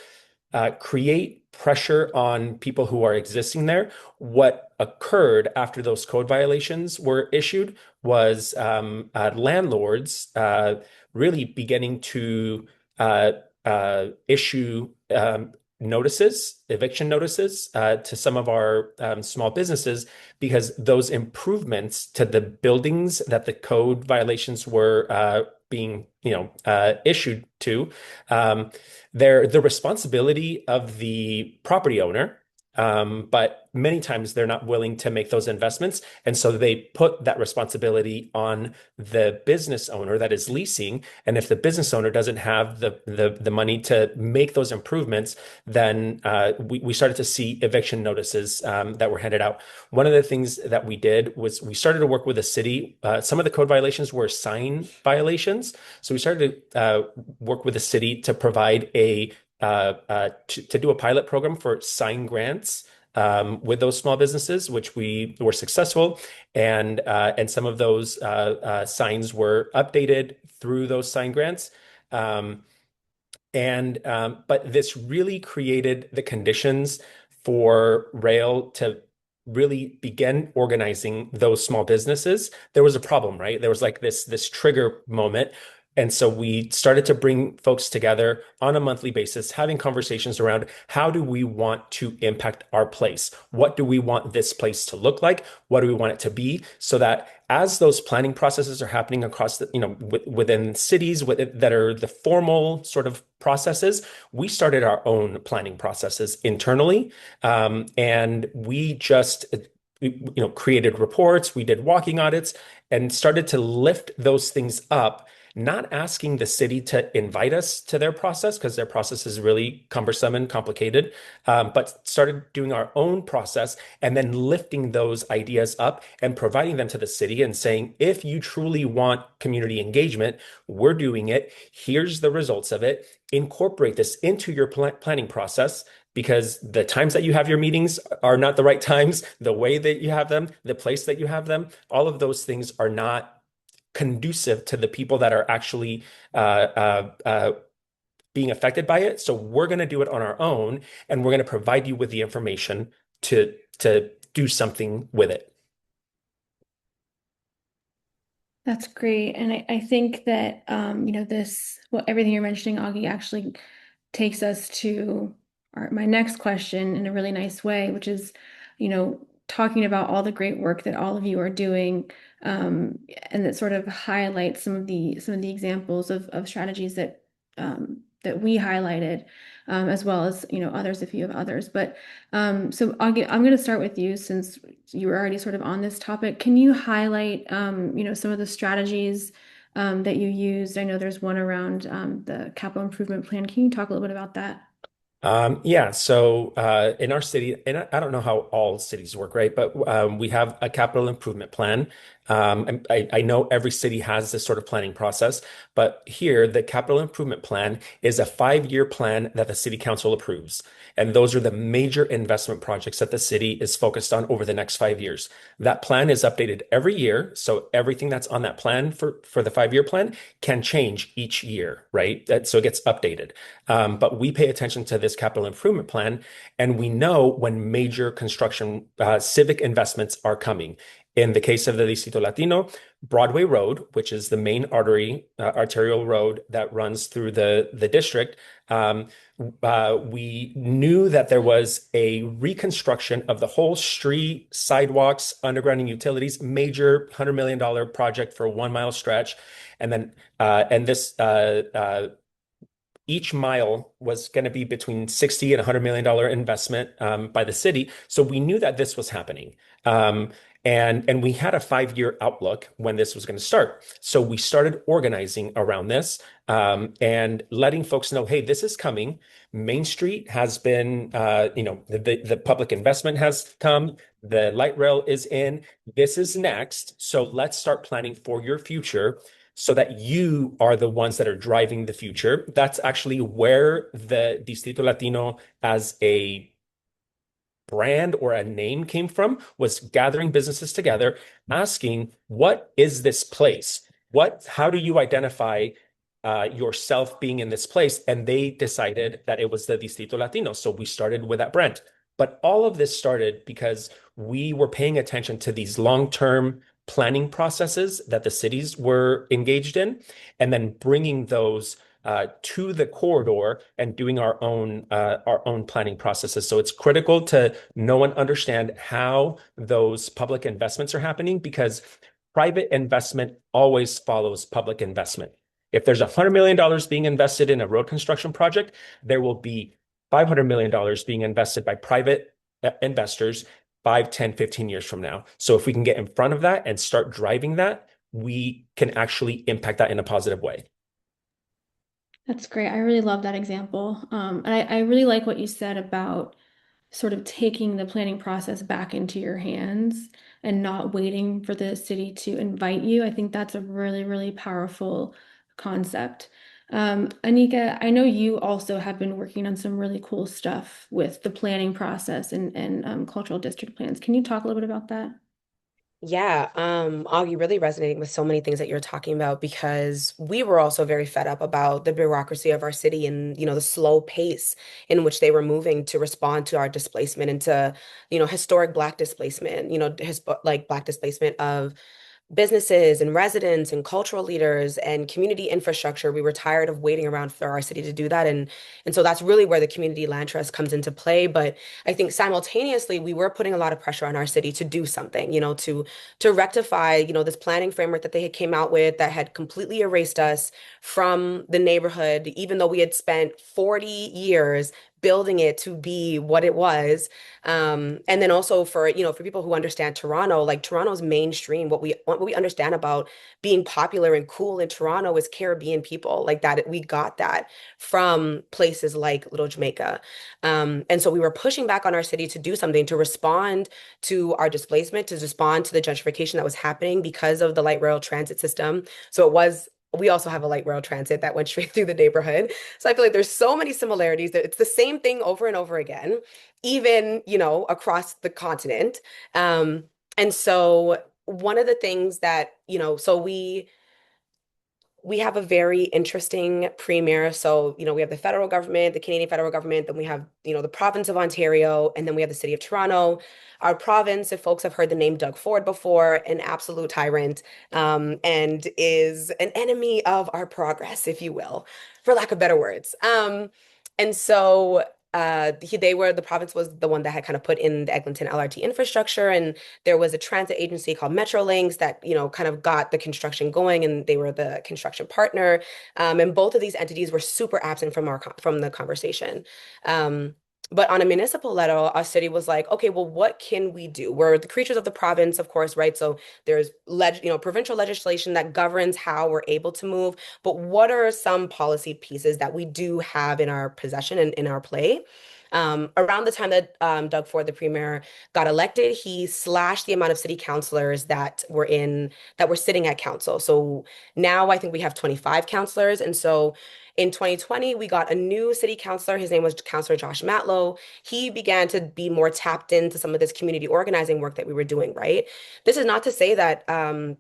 create pressure on people who are existing there. What occurred after those code violations were issued was landlords really beginning to issue eviction notices to some of our small businesses, because those improvements to the buildings that the code violations were being, issued to, they're the responsibility of the property owner. But many times they're not willing to make those investments. And so they put that responsibility on the business owner that is leasing. And if the business owner doesn't have the money to make those improvements, then we started to see eviction notices that were handed out. One of the things that we did was we started to work with the city. Some of the code violations were sign violations. So we started to work with the city to provide to do a pilot program for sign grants with those small businesses, which we were successful, and some of those signs were updated through those sign grants. And but this really created the conditions for rail to really begin organizing those small businesses. There was a problem, right? There was like this trigger moment. And so we started to bring folks together on a monthly basis, having conversations around how do we want to impact our place? What do we want this place to look like? What do we want it to be? So that as those planning processes are happening across the, within cities that are the formal sort of processes, we started our own planning processes internally. And we just, created reports, we did walking audits, and started to lift those things up, not asking the city to invite us to their process because their process is really cumbersome and complicated, but started doing our own process and then lifting those ideas up and providing them to the city and saying, if you truly want community engagement, we're doing it. Here's the results of it. Incorporate this into your planning process because the times that you have your meetings are not the right times, the way that you have them, the place that you have them, all of those things are not conducive to the people that are actually being affected by it. So we're going to do it on our own, and we're going to provide you with the information to do something with it. That's great. And I think that, everything you're mentioning, Augie, actually takes us to my next question in a really nice way, which is, talking about all the great work that all of you are doing, and that sort of highlights some of the examples of strategies that we highlighted, as well as, others if you have others. But I'm going to start with you since you were already sort of on this topic. Can you highlight, some of the strategies that you used? I know there's one around the capital improvement plan. Can you talk a little bit about that? Yeah, so in our city, and I don't know how all cities work, right? But we have a capital improvement plan. And I know every city has this sort of planning process, but here the capital improvement plan is a 5-year plan that the city council approves. And those are the major investment projects that the city is focused on over the next 5 years. That plan is updated every year. So everything that's on that plan for the 5-year plan can change each year, right? So it gets updated. But we pay attention to this capital improvement plan, and we know when major construction civic investments are coming. In the case of the Distrito Latino, Broadway Road, which is the main arterial road that runs through the district, we knew that there was a reconstruction of the whole street, sidewalks, undergrounding utilities, major $100 million project for a 1 mile stretch. And then, each mile was going to be between 60 and $100 million investment by the city. So we knew that this was happening. And we had a 5-year outlook when this was going to start. So we started organizing around this and letting folks know, hey, this is coming. Main Street has been, the public investment has come. The light rail is in. This is next. So let's start planning for your future so that you are the ones that are driving the future. That's actually where the Distrito Latino as a brand or a name came from, was gathering businesses together, asking, what is this place? How do you identify yourself being in this place? And they decided that it was the Distrito Latino. So we started with that brand. But all of this started because we were paying attention to these long-term planning processes that the cities were engaged in, and then bringing those to the corridor and doing our own planning processes. So it's critical to know and understand how those public investments are happening because private investment always follows public investment. If there's $100 million being invested in a road construction project, there will be $500 million being invested by private investors 5, 10, 15 years from now. So if we can get in front of that and start driving that, we can actually impact that in a positive way. That's great. I really love that example. And I really like what you said about sort of taking the planning process back into your hands and not waiting for the city to invite you. I think that's a really, really powerful concept. Anika, I know you also have been working on some really cool stuff with the planning process and cultural district plans. Can you talk a little bit about that? Yeah, Augie, really resonating with so many things that you're talking about because we were also very fed up about the bureaucracy of our city and, the slow pace in which they were moving to respond to our displacement and to, historic Black displacement, like Black displacement of businesses and residents and cultural leaders and community infrastructure. We were tired of waiting around for our city to do that. And so that's really where the community land trust comes into play. But I think simultaneously, we were putting a lot of pressure on our city to do something, to rectify, this planning framework that they had came out with that had completely erased us from the neighborhood, even though we had spent 40 years building it to be what it was. And then also for people who understand Toronto, like Toronto's mainstream, what we understand about being popular and cool in Toronto is Caribbean people. Like that, we got that from places like Little Jamaica. And so we were pushing back on our city to do something to respond to our displacement, to respond to the gentrification that was happening because of the light rail transit system. So we also have a light rail transit that went straight through the neighborhood. So I feel like there's so many similarities that it's the same thing over and over again, even, across the continent. Um, and so one of the things that, so we have a very interesting premier. So, we have the federal government, the Canadian federal government, then we have, the province of Ontario, and then we have the city of Toronto. Our province, if folks have heard the name Doug Ford before, an absolute tyrant, and is an enemy of our progress, if you will, for lack of better words. And so the province was the one that had kind of put in the Eglinton LRT infrastructure, and there was a transit agency called Metrolinx that, kind of got the construction going, and they were the construction partner. And both of these entities were super absent from the conversation. Um, but on a municipal level, our city was like, okay, well, what can we do? We're the creatures of the province, of course, right? So there's provincial legislation that governs how we're able to move. But what are some policy pieces that we do have in our possession and in our play? Around the time that Doug Ford, the premier, got elected, he slashed the amount of city councilors that were sitting at council. So now I think we have 25 councilors. And so in 2020, we got a new city councilor. His name was Councilor Josh Matlow. He began to be more tapped into some of this community organizing work that we were doing, right? This is not to say that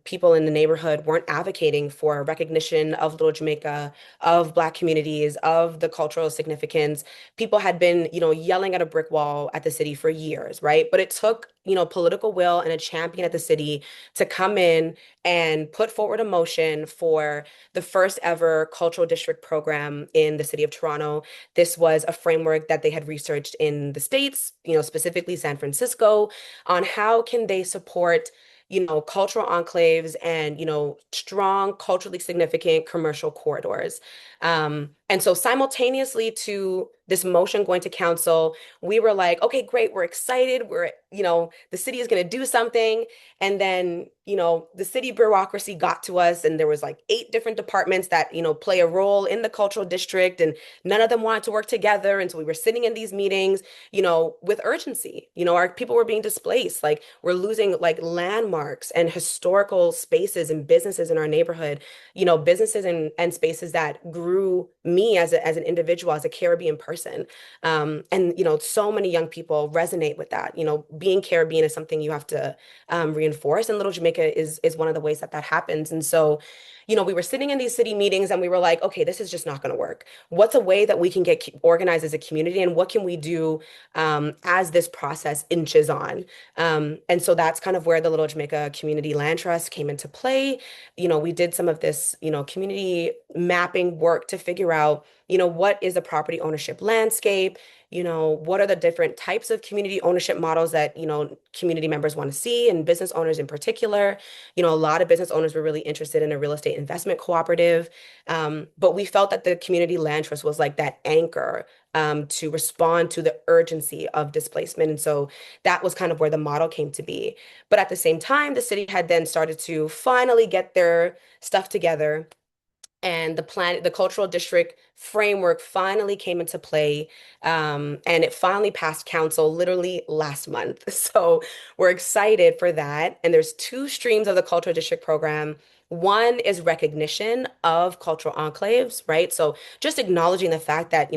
people in the neighborhood weren't advocating for recognition of Little Jamaica, of Black communities, of the cultural significance. People had been, yelling at a brick wall at the city for years, right? But it took, political will and a champion at the city to come in and put forward a motion for the first ever cultural district program in the city of Toronto. This was a framework that they had researched in the States, specifically San Francisco, on how can they support cultural enclaves and, strong culturally significant commercial corridors. And so simultaneously to this motion going to council, we were like, okay, great, we're excited. The city is going to do something. And then, the city bureaucracy got to us, and there was like 8 different departments that, play a role in the cultural district, and none of them wanted to work together. And so we were sitting in these meetings, with urgency. Our people were being displaced. Like we're losing like landmarks and historical spaces and businesses in our neighborhood, businesses and spaces that grew me as an individual, as a Caribbean person. And, so many young people resonate with that. Being Caribbean is something you have to reinforce. And Little Jamaica is one of the ways that that happens. And so, we were sitting in these city meetings and we were like, okay, this is just not going to work. What's a way that we can get organized as a community, and what can we do as this process inches on? And so that's kind of where the Little Jamaica Community Land Trust came into play. We did some of this, community mapping work to figure out, what is the property ownership landscape? What are the different types of community ownership models that, community members want to see, and business owners in particular. A lot of business owners were really interested in a real estate investment cooperative. But we felt that the community land trust was like that anchor to respond to the urgency of displacement. And so that was kind of where the model came to be. But at the same time, the city had then started to finally get their stuff together, and the cultural district framework finally came into play, and it finally passed council literally last month. So we're excited for that. And there's 2 streams of the cultural district program. One is recognition of cultural enclaves, right? So just acknowledging the fact that,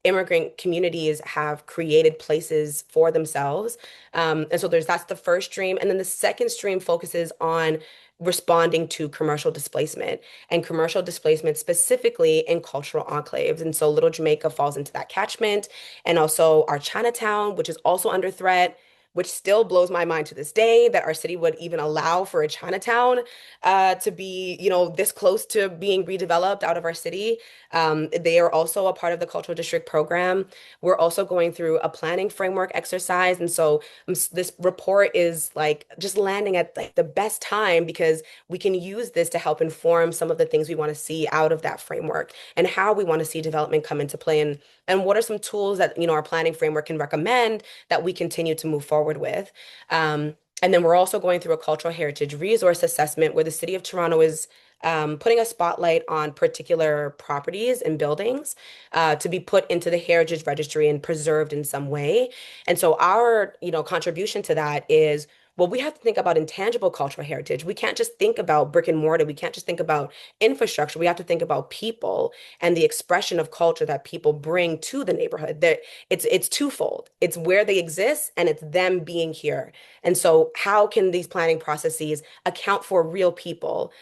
immigrant communities have created places for themselves. And so that's the first stream. And then the second stream focuses on responding to commercial displacement and commercial displacement specifically in cultural enclaves. And so Little Jamaica falls into that catchment. And also our Chinatown, which is also under threat, which still blows my mind to this day that our city would even allow for a Chinatown to be, this close to being redeveloped out of our city. They are also a part of the cultural district program. We're also going through a planning framework exercise. And so this report is like just landing at like the best time because we can use this to help inform some of the things we want to see out of that framework and how we want to see development come into play and what are some tools that, our planning framework can recommend that we continue to move forward with. And then we're also going through a cultural heritage resource assessment where the City of Toronto is putting a spotlight on particular properties and buildings to be put into the Heritage Registry and preserved in some way. And so our, contribution to that is, well, we have to think about intangible cultural heritage. We can't just think about brick and mortar. We can't just think about infrastructure. We have to think about people and the expression of culture that people bring to the neighborhood. That it's twofold. It's where they exist and it's them being here. And so how can these planning processes account for real people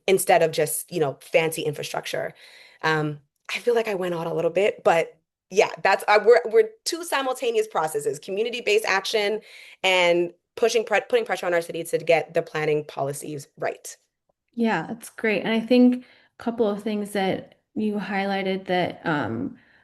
instead of just, fancy infrastructure? I feel like I went on a little bit, but yeah, we're two simultaneous processes: community-based action and putting pressure on our city to get the planning policies right. Yeah, that's great. And I think a couple of things that you highlighted that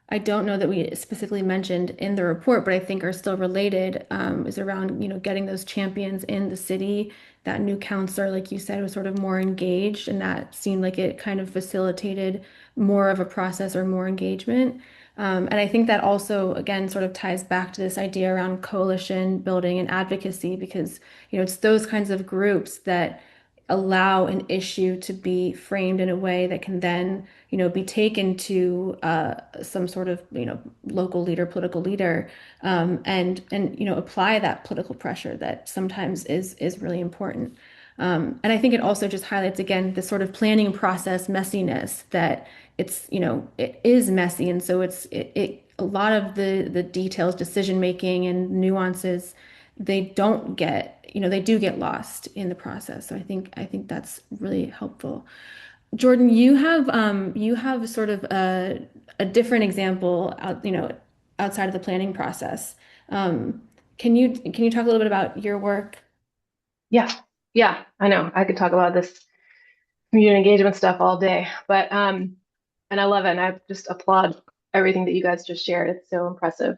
I don't know that we specifically mentioned in the report, but I think are still related is around, getting those champions in the city. That new counselor, like you said, was sort of more engaged, and that seemed like it kind of facilitated more of a process or more engagement. And I think that also, again, sort of ties back to this idea around coalition building and advocacy, because, it's those kinds of groups that allow an issue to be framed in a way that can then, be taken to some sort of, local leader, political leader, and apply that political pressure that sometimes is really important. And I think it also just highlights again the sort of planning process messiness that it is messy, and so it a lot of the details, decision making, and nuances they do get lost in the process. So I think that's really helpful. Jordan, you have sort of a different example outside of the planning process. Can you talk a little bit about your work? Yeah, yeah, I know. I could talk about this community engagement stuff all day, but and I love it, and I just applaud everything that you guys just shared. It's so impressive.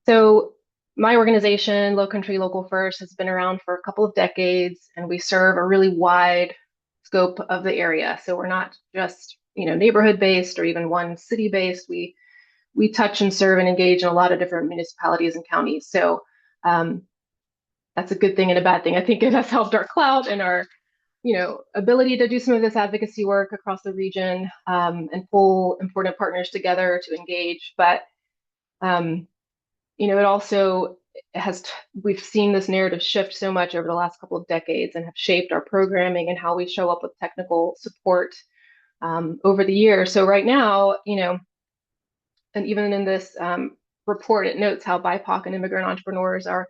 So my organization, Low Country Local First, has been around for a couple of decades, and we serve a really wide scope of the area. So we're not just, neighborhood based or even one city based. We touch and serve and engage in a lot of different municipalities and counties. So that's a good thing and a bad thing. I think it has helped our clout and our, ability to do some of this advocacy work across the region and pull important partners together to engage. But it also we've seen this narrative shift so much over the last couple of decades and have shaped our programming and how we show up with technical support over the years. So right now, and even in this report, it notes how BIPOC and immigrant entrepreneurs are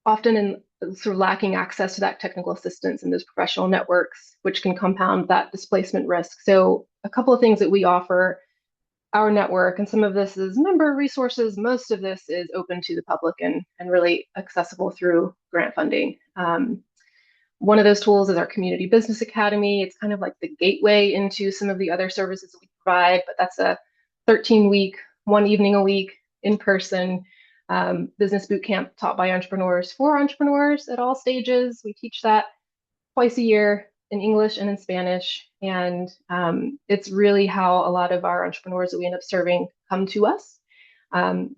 often sort of lacking access to that technical assistance in those professional networks, which can compound that displacement risk. So a couple of things that we offer our network, and some of this is member resources, most of this is open to the public and really accessible through grant funding. One of those tools is our Community Business Academy. It's kind of like the gateway into some of the other services that we provide, but that's a 13-week, one evening a week, in-person business boot camp taught by entrepreneurs for entrepreneurs at all stages. We teach that twice a year in English and in Spanish. And it's really how a lot of our entrepreneurs that we end up serving come to us.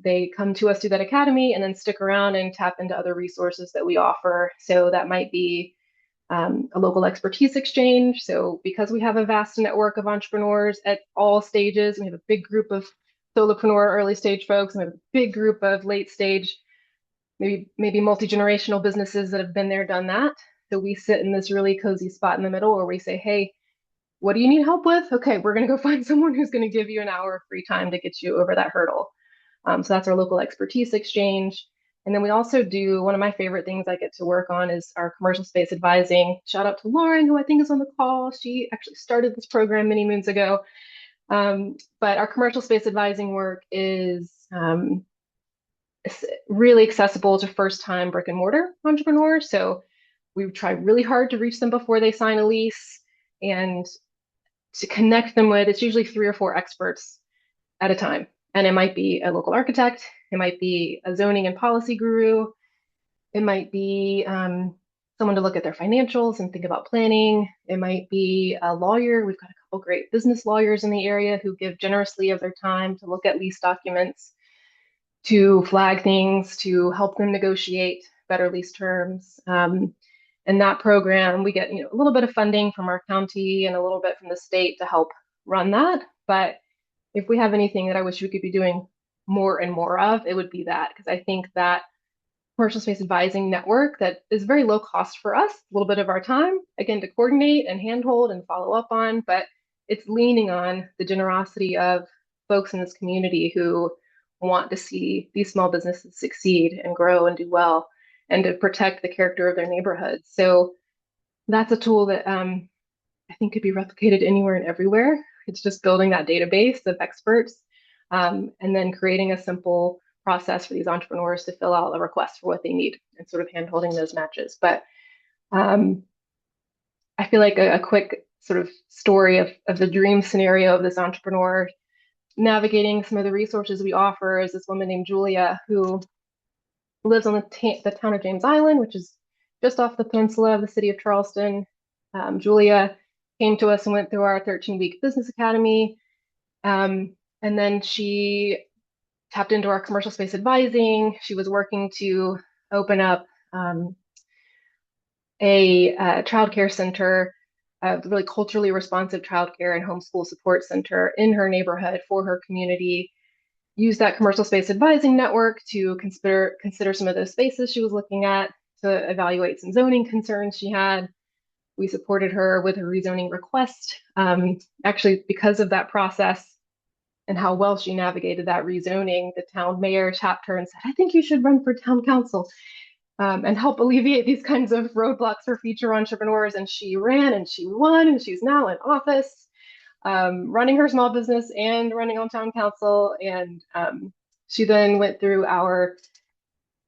They come to us through that academy and then stick around and tap into other resources that we offer. So that might be a local expertise exchange. So because we have a vast network of entrepreneurs at all stages, we have a big group of solopreneur early stage folks, and we have a big group of late stage, maybe multi-generational businesses that have been there, done that. So we sit in this really cozy spot in the middle where we say, hey, what do you need help with? Okay, we're going to go find someone who's going to give you an hour of free time to get you over that hurdle. So that's our local expertise exchange. And then we also do, one of my favorite things I get to work on is our commercial space advising. Shout out to Lauren, who I think is on the call. She actually started this program many moons ago. But our commercial space advising work is really accessible to first-time brick and mortar entrepreneurs. So we try really hard to reach them before they sign a lease and to connect them with, it's usually 3 or 4 experts at a time. And it might be a local architect, it might be a zoning and policy guru, it might be someone to look at their financials and think about planning. It might be a lawyer. We've got a couple great business lawyers in the area who give generously of their time to look at lease documents, to flag things, to help them negotiate better lease terms. And that program, we get a little bit of funding from our county and a little bit from the state to help run that. But if we have anything that I wish we could be doing more and more of, it would be that, because I think that commercial space advising network that is very low cost for us, a little bit of our time, again, to coordinate and handhold and follow up on, but it's leaning on the generosity of folks in this community who want to see these small businesses succeed and grow and do well and to protect the character of their neighborhoods. So that's a tool that I think could be replicated anywhere and everywhere. It's just building that database of experts and then creating a simple process for these entrepreneurs to fill out a request for what they need and sort of hand-holding those matches. But I feel like a quick sort of story of the dream scenario of this entrepreneur navigating some of the resources we offer is this woman named Julia who lives on the town of James Island, which is just off the peninsula of the city of Charleston. Julia came to us and went through our 13-week business academy. And then she tapped into our commercial space advising. She was working to open up a childcare center, a really culturally responsive childcare and homeschool support center in her neighborhood for her community. Use that commercial space advising network to consider some of those spaces she was looking at, to evaluate some zoning concerns she had. We supported her with a rezoning request. Actually, because of that process and how well she navigated that rezoning, the town mayor tapped her and said, I think you should run for town council and help alleviate these kinds of roadblocks for future entrepreneurs. And she ran and she won, and she's now in office, running her small business and running on town council. And she then went through our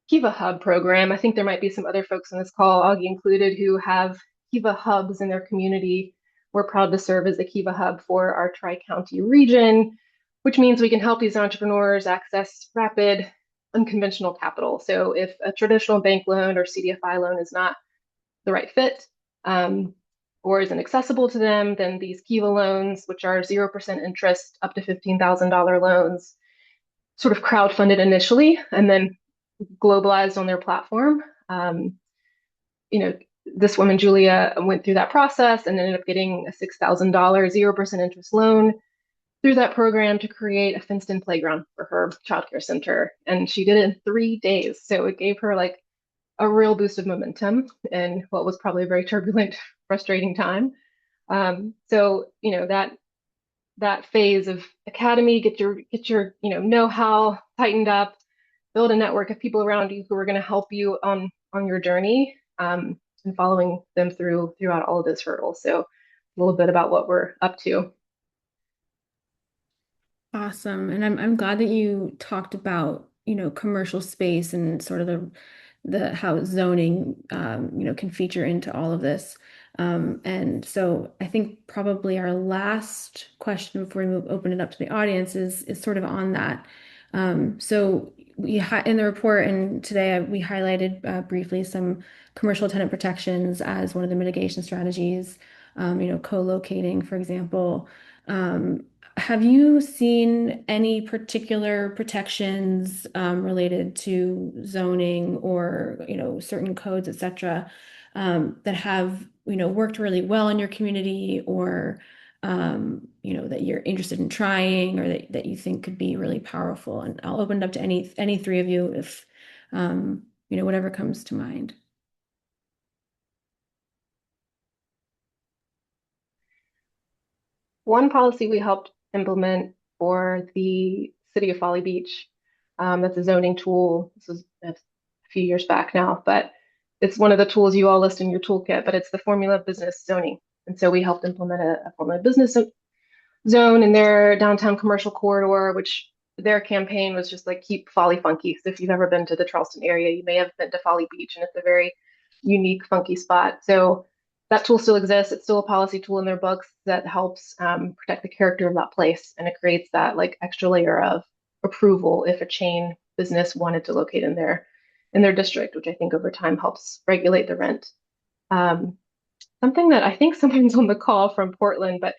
Kiva Hub program. I think there might be some other folks on this call, Augie included, who have Kiva Hubs in their community. We're proud to serve as the Kiva Hub for our Tri-County region, which means we can help these entrepreneurs access rapid, unconventional capital. So if a traditional bank loan or CDFI loan is not the right fit or isn't accessible to them, then these Kiva loans, which are 0% interest up to $15,000 loans, sort of crowdfunded initially and then globalized on their platform. This woman, Julia, went through that process and ended up getting a $6,000 0% interest loan through that program to create a fenced-in playground for her childcare center. And she did it in 3 days. So it gave her like a real boost of momentum in what was probably a very turbulent, frustrating time. So that phase of academy, get your know-how tightened up, build a network of people around you who are going to help you on your journey, and following them throughout all of those hurdles. So a little bit about what we're up to. Awesome. And I'm glad that you talked about, commercial space and sort of the how zoning, can feature into all of this. And so I think probably our last question before we open it up to the audience is sort of on that. So in the report and today we highlighted briefly some commercial tenant protections as one of the mitigation strategies, co-locating, for example. Have you seen any particular protections related to zoning or certain codes, et cetera, that have worked really well in your community, or that you're interested in trying, or that you think could be really powerful? And I'll open it up to any three of you if whatever comes to mind. One policy we helped implement for the city of Folly Beach, that's a zoning tool. This was a few years back now, but it's one of the tools you all list in your toolkit, but it's the formula of business zoning. And so we helped implement a formula of business zone in their downtown commercial corridor, which their campaign was just like keep Folly funky. So if you've ever been to the Charleston area, you may have been to Folly Beach, and it's a very unique, funky spot. So that tool still exists. It's still a policy tool in their books that helps protect the character of that place, and it creates that like extra layer of approval if a chain business wanted to locate in their district, which I think over time helps regulate the rent. Um, Something that I think someone's on the call from Portland, but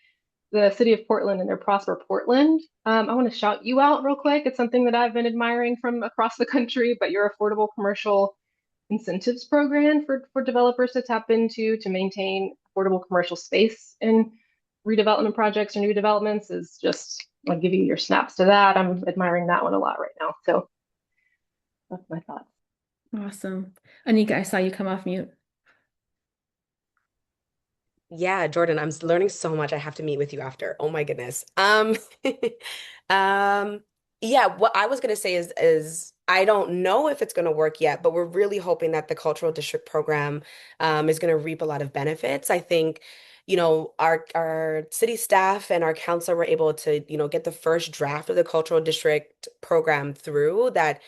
the city of Portland and their Prosper Portland. I want to shout you out real quick. It's something that I've been admiring from across the country, but your affordable commercial incentives program for developers to tap into to maintain affordable commercial space in redevelopment projects or new developments is just, I'll give you your snaps to that. I'm admiring that one a lot right now. So that's my thoughts. Awesome. Anika, I saw you come off mute. Yeah, Jordan, learning so much. I have to meet with you after. Oh my goodness. Um, yeah, what I was gonna say is I don't know if it's gonna work yet, but we're really hoping that the cultural district program is gonna reap a lot of benefits. I think, our city staff and our council were able to, get the first draft of the cultural district program through that,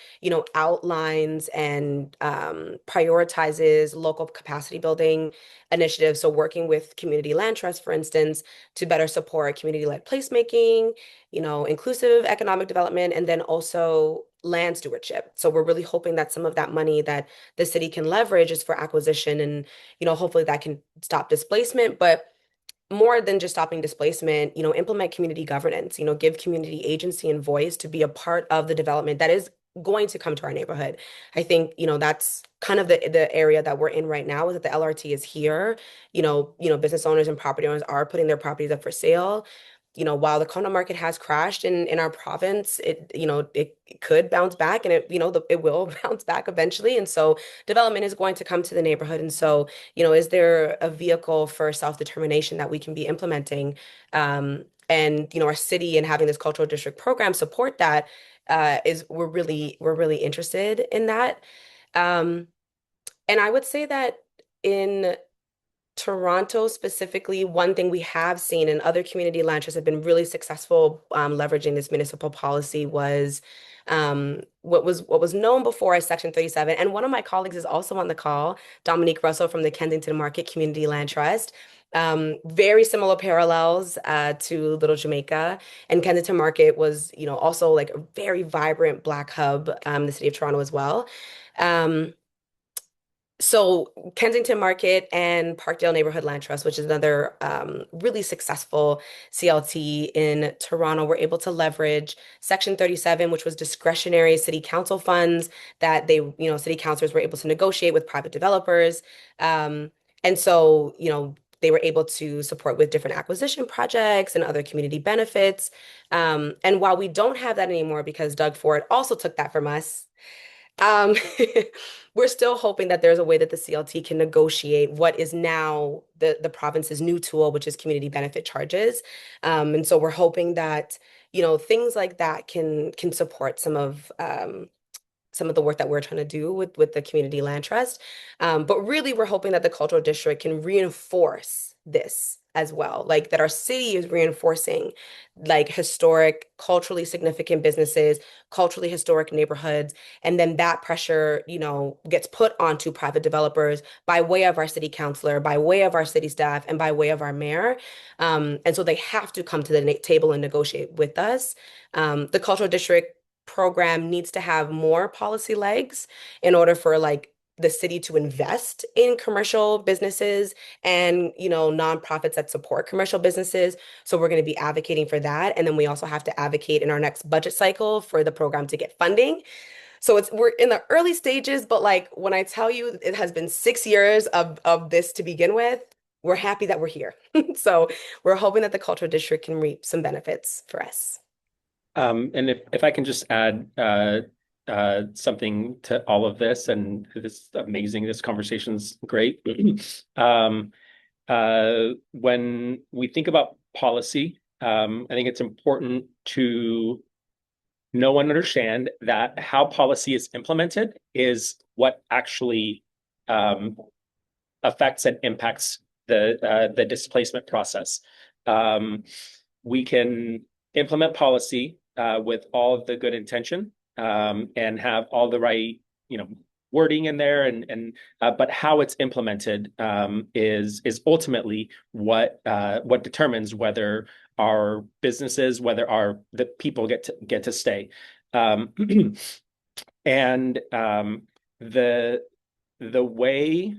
outlines and prioritizes local capacity building initiatives. So working with community land trusts, for instance, to better support community-led placemaking, inclusive economic development, and then also land stewardship. So we're really hoping that some of that money that the city can leverage is for acquisition and, hopefully that can stop displacement, but more than just stopping displacement, implement community governance, give community agency and voice to be a part of the development that is going to come to our neighborhood. I think, that's kind of the area that we're in right now is that the LRT is here. Business owners and property owners are putting their properties up for sale. While the condo market has crashed in our province, it could bounce back and it will bounce back eventually. And so development is going to come to the neighborhood. And so, is there a vehicle for self-determination that we can be implementing? And, our city and having this cultural district program support that we're really interested in that. Um, and I would say that in Toronto specifically, one thing we have seen and other community land trusts have been really successful leveraging this municipal policy was what was known before as Section 37. And one of my colleagues is also on the call, Dominique Russell from the Kensington Market Community Land Trust. Very similar parallels to Little Jamaica. And Kensington Market was, also like a very vibrant Black hub, the city of Toronto as well. Um, so Kensington Market and Parkdale Neighborhood Land Trust, which is another really successful CLT in Toronto, were able to leverage Section 37, which was discretionary city council funds that city councilors were able to negotiate with private developers. And so, they were able to support with different acquisition projects and other community benefits. And while we don't have that anymore because Doug Ford also took that from us, um, we're still hoping that there's a way that the CLT can negotiate what is now the province's new tool, which is community benefit charges. And so we're hoping that, things like that can support some of the work that we're trying to do with the community land trust. But really, we're hoping that the cultural district can reinforce this as well, like that our city is reinforcing like historic, culturally significant businesses, culturally historic neighborhoods, and then that pressure, gets put onto private developers by way of our city councilor, by way of our city staff, and by way of our mayor. And so they have to come to the table and negotiate with us. The cultural district program needs to have more policy legs in order for like the city to invest in commercial businesses and nonprofits that support commercial businesses. So we're going to be advocating for that, and then we also have to advocate in our next budget cycle for the program to get funding. So we're in the early stages, but like when I tell you it has been 6 years of this to begin with, we're happy that we're here. So we're hoping that the cultural district can reap some benefits for us. And if I can just add something to all of this, and this is amazing. This conversation's great. When we think about policy, I think it's important to know and understand that how policy is implemented is what actually um, affects and impacts the displacement process. Um, we can implement policy with all of the good intention and have all the right, wording in there, and but how it's implemented is ultimately what determines whether our businesses, whether our the people get to stay. Um, and the the way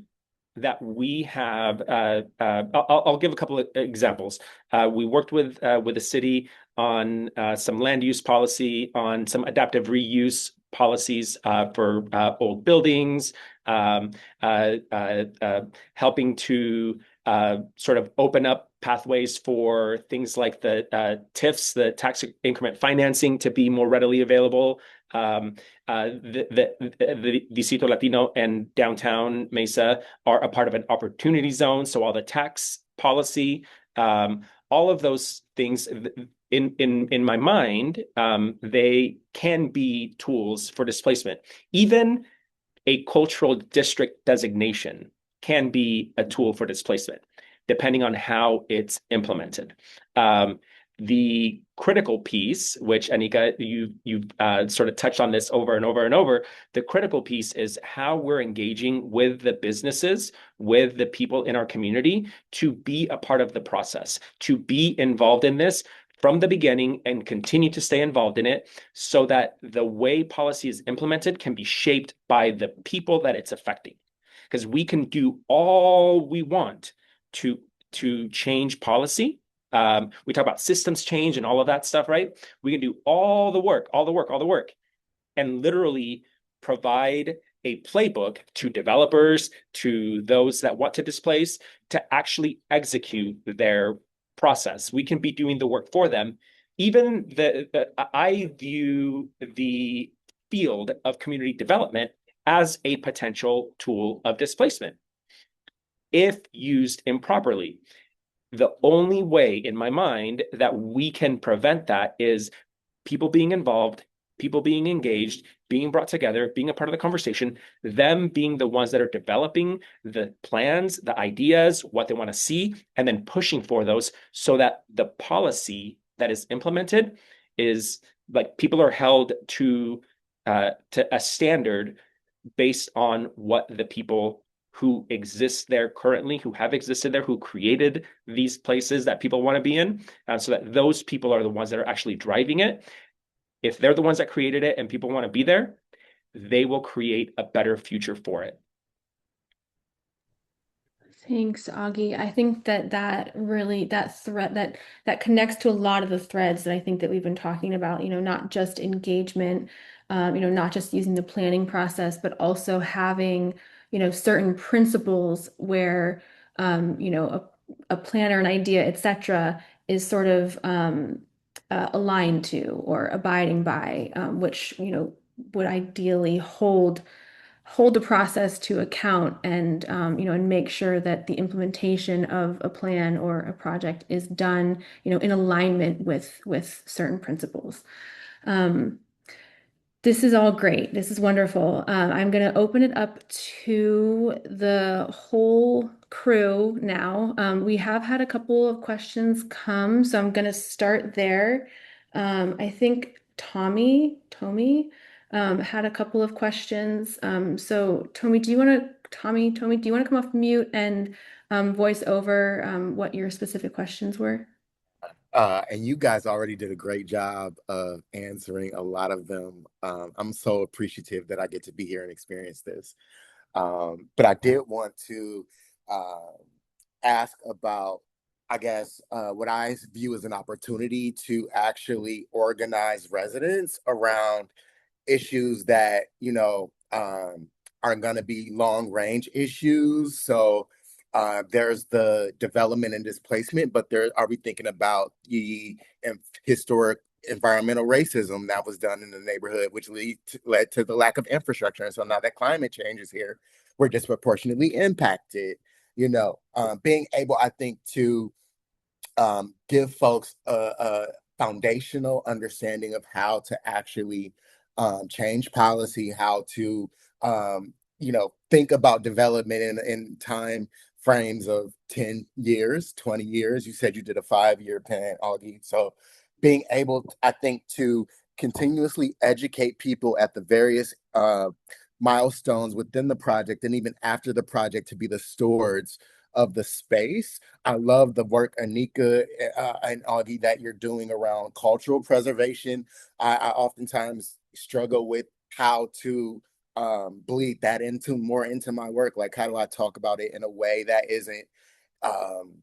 that we have, I'll give a couple of examples. We worked with the city on some land use policy, on some adaptive reuse policies for old buildings, um, helping to sort of open up pathways for things like the TIFs, the tax increment financing, to be more readily available. The Distrito Latino and downtown Mesa are a part of an opportunity zone. So all the tax policy, all of those things in my mind, they can be tools for displacement. Even a cultural district designation can be a tool for displacement, depending on how it's implemented. The critical piece, which Anika, you sort of touched on this over and over and over, the critical piece is how we're engaging with the businesses, with the people in our community to be a part of the process, to be involved in this from the beginning and continue to stay involved in it so that the way policy is implemented can be shaped by the people that it's affecting. Because we can do all we want to change policy. We talk about systems change and all of that stuff, right? We can do all the work, and literally provide a playbook to developers, to those that want to displace, to actually execute their process. We can be doing the work for them. Even I view the field of community development as a potential tool of displacement if used improperly. The only way in my mind that we can prevent that is people being involved, people being engaged, being brought together, being a part of the conversation, them being the ones that are developing the plans, the ideas, what they want to see, and then pushing for those so that the policy that is implemented is like people are held to a standard based on what the people who exist there currently, who have existed there, who created these places that people want to be in, so that those people are the ones that are actually driving it. If they're the ones that created it and people want to be there, they will create a better future for it. Thanks, Augie. I think that really that thread that connects to a lot of the threads that I think that we've been talking about, not just engagement, not just using the planning process, but also having, certain principles where, a plan or an idea, etc., is sort of aligned to or abiding by, which, would ideally hold the process to account and and make sure that the implementation of a plan or a project is done in alignment with certain principles. um, this is all great. This is wonderful. I'm going to open it up to the whole crew now. We have had a couple of questions come, so I'm going to start there. I think Tommy, had a couple of questions. So Tommy, Tommy, do you want to come off mute and voice over what your specific questions were? And you guys already did a great job of answering a lot of them. I'm so appreciative that I get to be here and experience this. But I did want to ask about, I guess, what I view as an opportunity to actually organize residents around issues that, are going to be long range issues. So there's the development and displacement, but are we thinking about the historic environmental racism that was done in the neighborhood, which led to the lack of infrastructure? And so now that climate change is here, we're disproportionately impacted. Being able, I think, to give folks a foundational understanding of how to actually change policy, how to think about development in time frames of 10 years, 20 years. You said you did a 5-year plan, Augie. So being able, I think, to continuously educate people at the various milestones within the project and even after the project to be the stewards of the space. I love the work, Anika and Augie, that you're doing around cultural preservation. I oftentimes struggle with how to bleed that into my work. Like, how do I talk about it in a way that isn't um,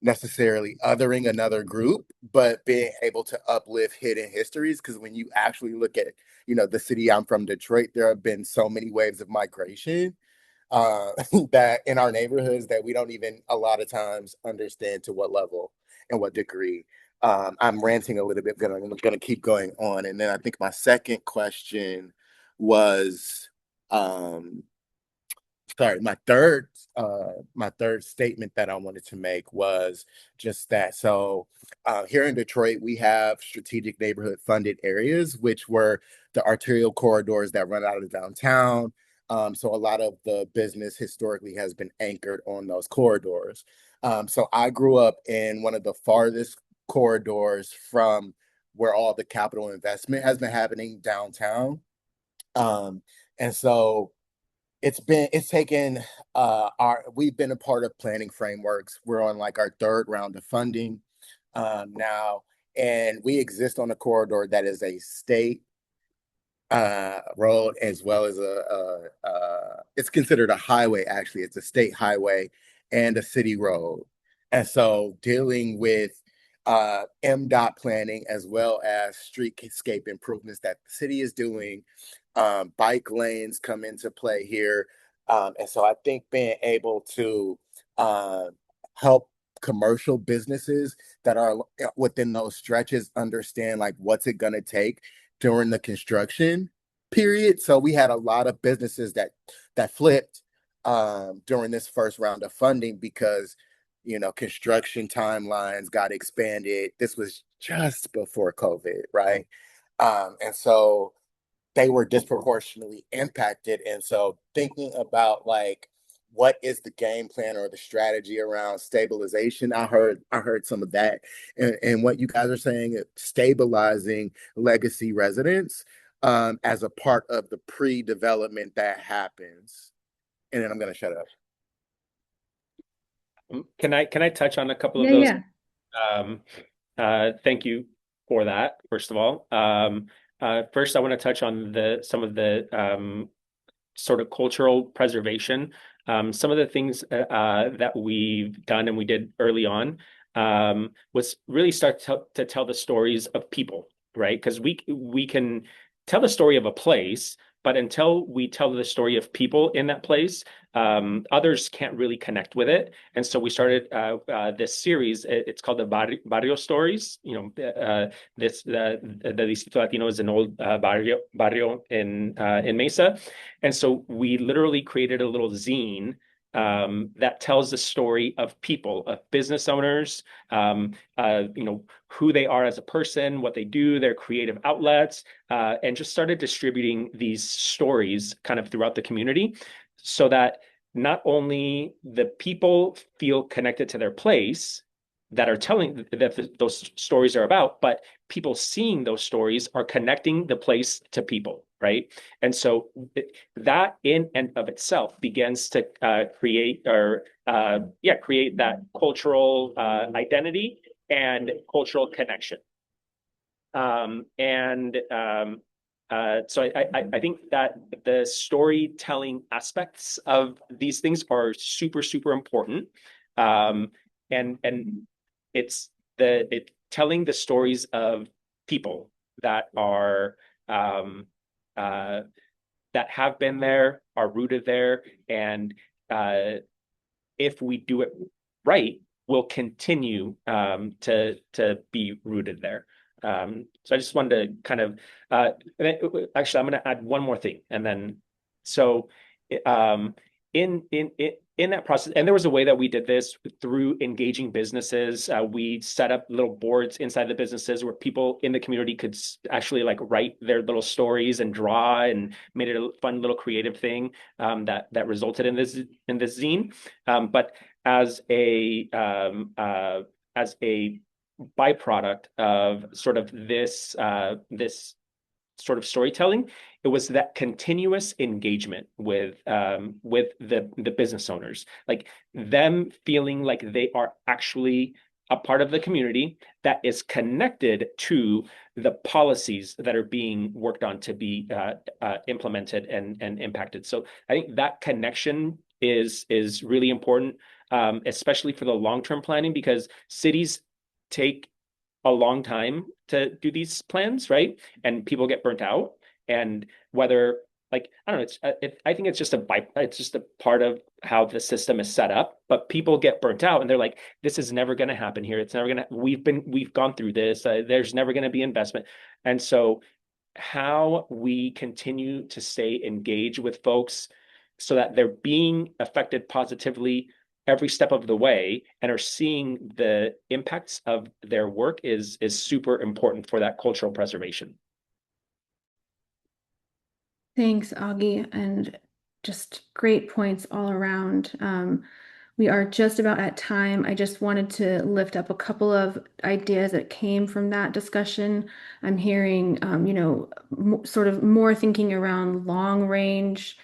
necessarily othering another group, but being able to uplift hidden histories? Because when you actually look at, the city I'm from, Detroit, there have been so many waves of migration uh, that in our neighborhoods that we don't even a lot of times understand to what level and what degree. I'm ranting a little bit, but I'm going to keep going on. And then I think my second question was, um, sorry, my third statement that I wanted to make was just that. So here in Detroit, we have strategic neighborhood funded areas, which were the arterial corridors that run out of downtown. So a lot of the business historically has been anchored on those corridors. So I grew up in one of the farthest corridors from where all the capital investment has been happening downtown. Um, and so it's taken our we've been a part of planning frameworks. We're on like our third round of funding now, and we exist on a corridor that is a state road as well as it's considered a highway. Actually, it's a state highway and a city road. And so dealing with MDOT planning as well as streetscape improvements that the city is doing, bike lanes come into play here. And so I think being able to uh, help commercial businesses that are within those stretches understand like what's it going to take during the construction period. So we had a lot of businesses that flipped during this first round of funding because construction timelines got expanded. This was just before COVID, right? And so they were disproportionately impacted. And so thinking about like what is the game plan or the strategy around stabilization, I heard some of that, and what you guys are saying, stabilizing legacy residents as a part of the pre-development that happens. And then I'm going to shut up. Can I touch on a couple of Yeah, those? yeah. Um, Thank you for that, first of all. First, I want to touch on some of the sort of cultural preservation. Some of the things that we've done and we did early on was really start to tell the stories of people, right? Because we can tell the story of a place, but until we tell the story of people in that place, others can't really connect with it. And so we started this series. It's called the Barrio Stories. The Distrito Latino is an old barrio in Mesa, and so we literally created a little zine that tells the story of people, of business owners, who they are as a person, what they do, their creative outlets, and just started distributing these stories kind of throughout the community so that not only the people feel connected to their place that are telling that those stories are about, but people seeing those stories are connecting the place to people, right? And so that in and of itself begins to create that cultural identity and cultural connection. And So I think that the storytelling aspects of these things are super, super important. And it's telling the stories of people that are um, uh, that have been there, are rooted there, and uh, if we do it right, will continue to be rooted there. So I just wanted to kind of actually, I'm going to add one more thing, and then so um, in that process, and there was a way that we did this through engaging businesses. We set up little boards inside the businesses where people in the community could actually like write their little stories and draw, and made it a fun little creative thing that resulted in this zine. But as a byproduct of sort of this sort of storytelling, it was that continuous engagement with the business owners, like them feeling like they are actually a part of the community that is connected to the policies that are being worked on to be implemented and impacted. So I think that connection is really important, especially for the long-term planning, because cities take a long time to do these plans, right? And people get burnt out. And whether, like, I don't know, I think it's just it's just a part of how the system is set up. But people get burnt out, and they're like, this is never going to happen here. It's never going to. We've gone through this. There's never going to be investment. And so, how we continue to stay engaged with folks so that they're being affected positively every step of the way and are seeing the impacts of their work is super important for that cultural preservation. Thanks, Augie, and just great points all around. We are just about at time. I just wanted to lift up a couple of ideas that came from that discussion. I'm hearing, sort of more thinking around long range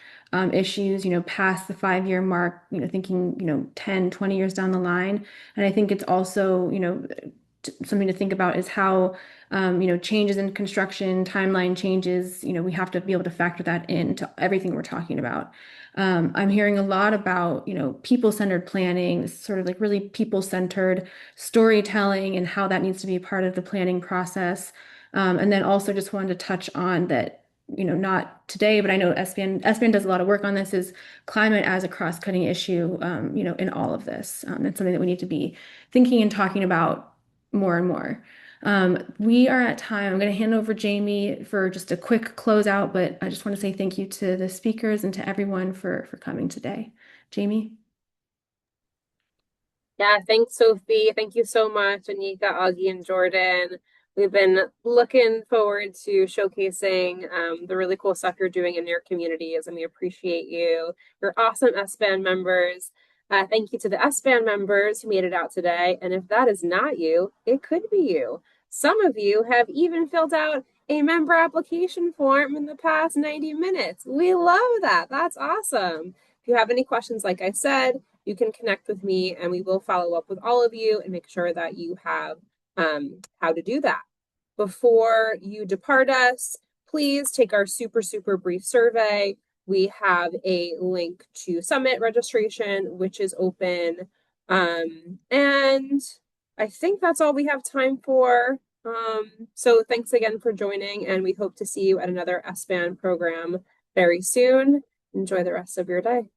issues, past the 5 year mark, thinking, 10, 20 years down the line. And I think it's also, something to think about is how, changes in construction, timeline changes, we have to be able to factor that into everything we're talking about. I'm hearing a lot about, people-centered planning, sort of like really people-centered storytelling and how that needs to be part of the planning process. And then also just wanted to touch on that, not today, but I know SBAN does a lot of work on this, is climate as a cross-cutting issue, in all of this. That's something that we need to be thinking and talking about more and more. We are at time. I'm going to hand over Jamie for just a quick closeout, but I just want to say thank you to the speakers and to everyone for coming today. Jamie? Yeah, thanks, Sophie. Thank you so much, Anika, Augie, and Jordan. We've been looking forward to showcasing the really cool stuff you're doing in your communities, and we appreciate you. You're awesome SBAN members. Thank you to the SBAN members who made it out today. And if that is not you, it could be you. Some of you have even filled out a member application form in the past 90 minutes. We love that. That's awesome. If you have any questions, like I said, you can connect with me and we will follow up with all of you and make sure that you have how to do that. Before you depart us, please take our super, super brief survey. We have a link to Summit registration, which is open. And I think that's all we have time for. So thanks again for joining, and we hope to see you at another SBAN program very soon. Enjoy the rest of your day.